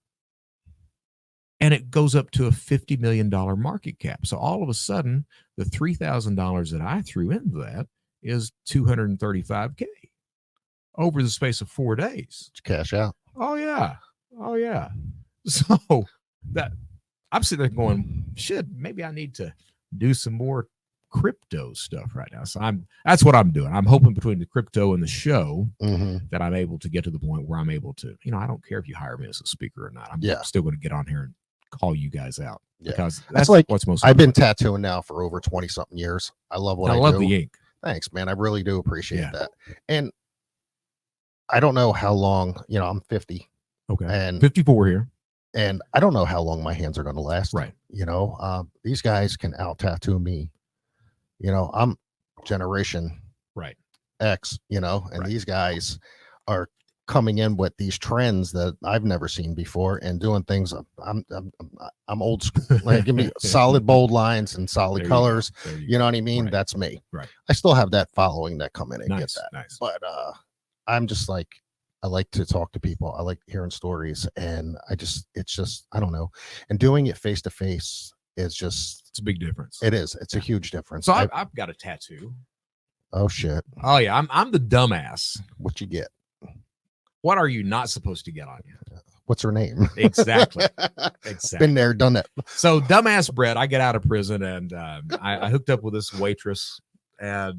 And it goes up to a $50 million market cap. So all of a sudden, the $3,000 that I threw into that is $235K over the space of 4 days. Cash out. Oh yeah. So I'm sitting there going, maybe I need to do some more crypto stuff right now. So that's what I'm doing. I'm hoping between the crypto and the show that I'm able to get to the point where I'm able to, I don't care if you hire me as a speaker or not. I'm still going to get on here and call you guys out because that's like what's most. I've been tattooing now for over 20 something years. I love what I love do. The ink. Thanks, man. I really do appreciate that. And I don't know how long, I'm 50. Okay. And 54 here. And I don't know how long my hands are going to last. Right. These guys can out tattoo me. I'm generation X, and these guys are coming in with these trends that I've never seen before and doing things. I'm old school. Like, give me solid bold lines and solid colors. You know what I mean? Right. That's me. Right. I still have that following that come in and get that. Nice. But I'm just like, I like to talk to people. I like hearing stories, and it's just, I don't know. And doing it face to face is just, it's a big difference. It is. It's a huge difference. So I've got a tattoo. Oh shit. Oh yeah. I'm the dumbass. What you get? What are you not supposed to get on you? What's her name? Exactly. Been there, done that. So dumbass Brett, I get out of prison and I hooked up with this waitress, and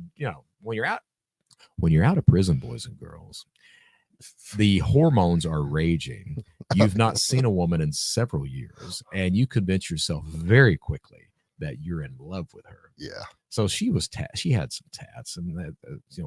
when you're out of prison, boys and girls, the hormones are raging. You've not seen a woman in several years, and you convince yourself very quickly that you're in love with her. Yeah. So she had some tats and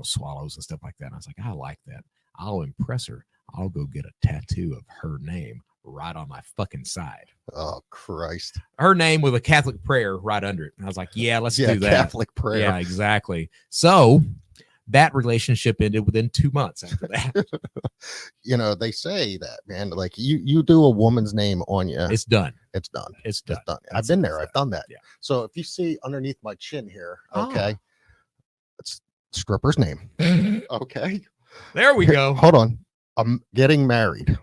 swallows and stuff like that. And I was like, I like that. I'll impress her. I'll go get a tattoo of her name right on my fucking side. Oh Christ. Her name with a Catholic prayer right under it. And I was like, yeah, let's do that. Catholic prayer. Yeah, exactly. So that relationship ended within 2 months after that. They say that, man, like you do a woman's name on you. It's done. It's done. It's done. I've been there. I've done that. Yeah. So if you see underneath my chin here, okay, it's stripper's name. Okay. There we go. Hold on. I'm getting married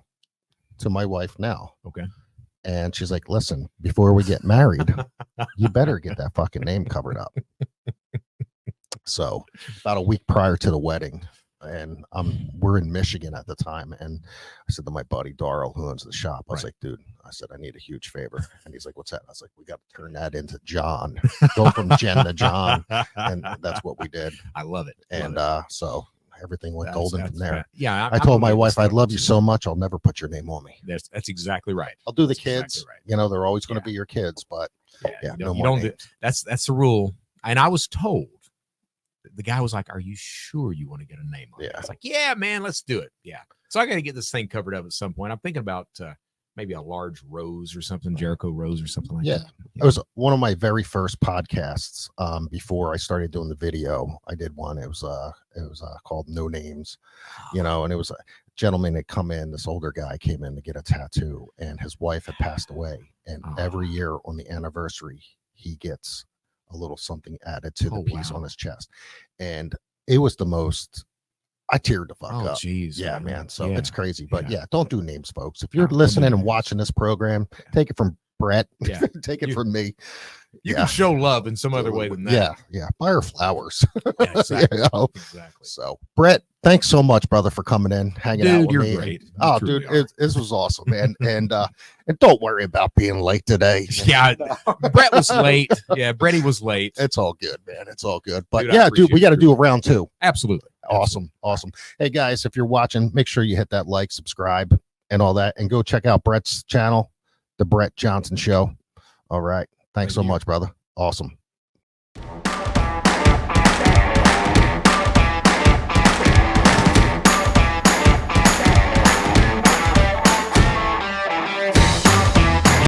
to my wife now. Okay. And she's like, listen, before we get married, you better get that fucking name covered up. So about a week prior to the wedding, and we're in Michigan at the time, and I said to my buddy Darrell, who owns the shop, I was like, dude, I said, I need a huge favor. And he's like, what's that? I was like, we got to turn that into John, go from Jen to John. And that's what we did. I love it. And so everything went golden from there. Yeah. I told my wife, I love you so much, I'll never put your name on me. That's exactly right. I'll do the kids. Exactly right. They're always going to be your kids, but no more names. That's the rule. And I was told, the guy was like, are you sure you want to get a name on it? I was like, yeah, man, let's do it. Yeah. So I got to get this thing covered up at some point. I'm thinking about maybe a large rose or something, Jericho rose or something like that. It was one of my very first podcasts. Before I started doing the video, I did one. It was called No Names, and it was a gentleman that come in, this older guy came in to get a tattoo, and his wife had passed away. And every year on the anniversary, he gets a little something added to the piece on his chest. And it was the most, I teared the fuck up. Geez, yeah, man. So it's crazy. But don't do names, folks. If you're listening and watching this program, take it from Brett. Take it from me. You can show love in some other way than that. Yeah. Buy her flowers. Exactly. Exactly. So, Brett, thanks so much, brother, for coming in, hanging out with me. You're great. Oh, dude, this was awesome, man. And don't worry about being late today. Yeah, Brett was late. Yeah, Bretty was late. It's all good, man. It's all good. But dude, we got to do a round 2. Absolutely. Awesome. Hey, guys, if you're watching, make sure you hit that like, subscribe, and all that, and go check out Brett's channel, The Brett Johnson Show. All right. Thanks so much, brother. Awesome.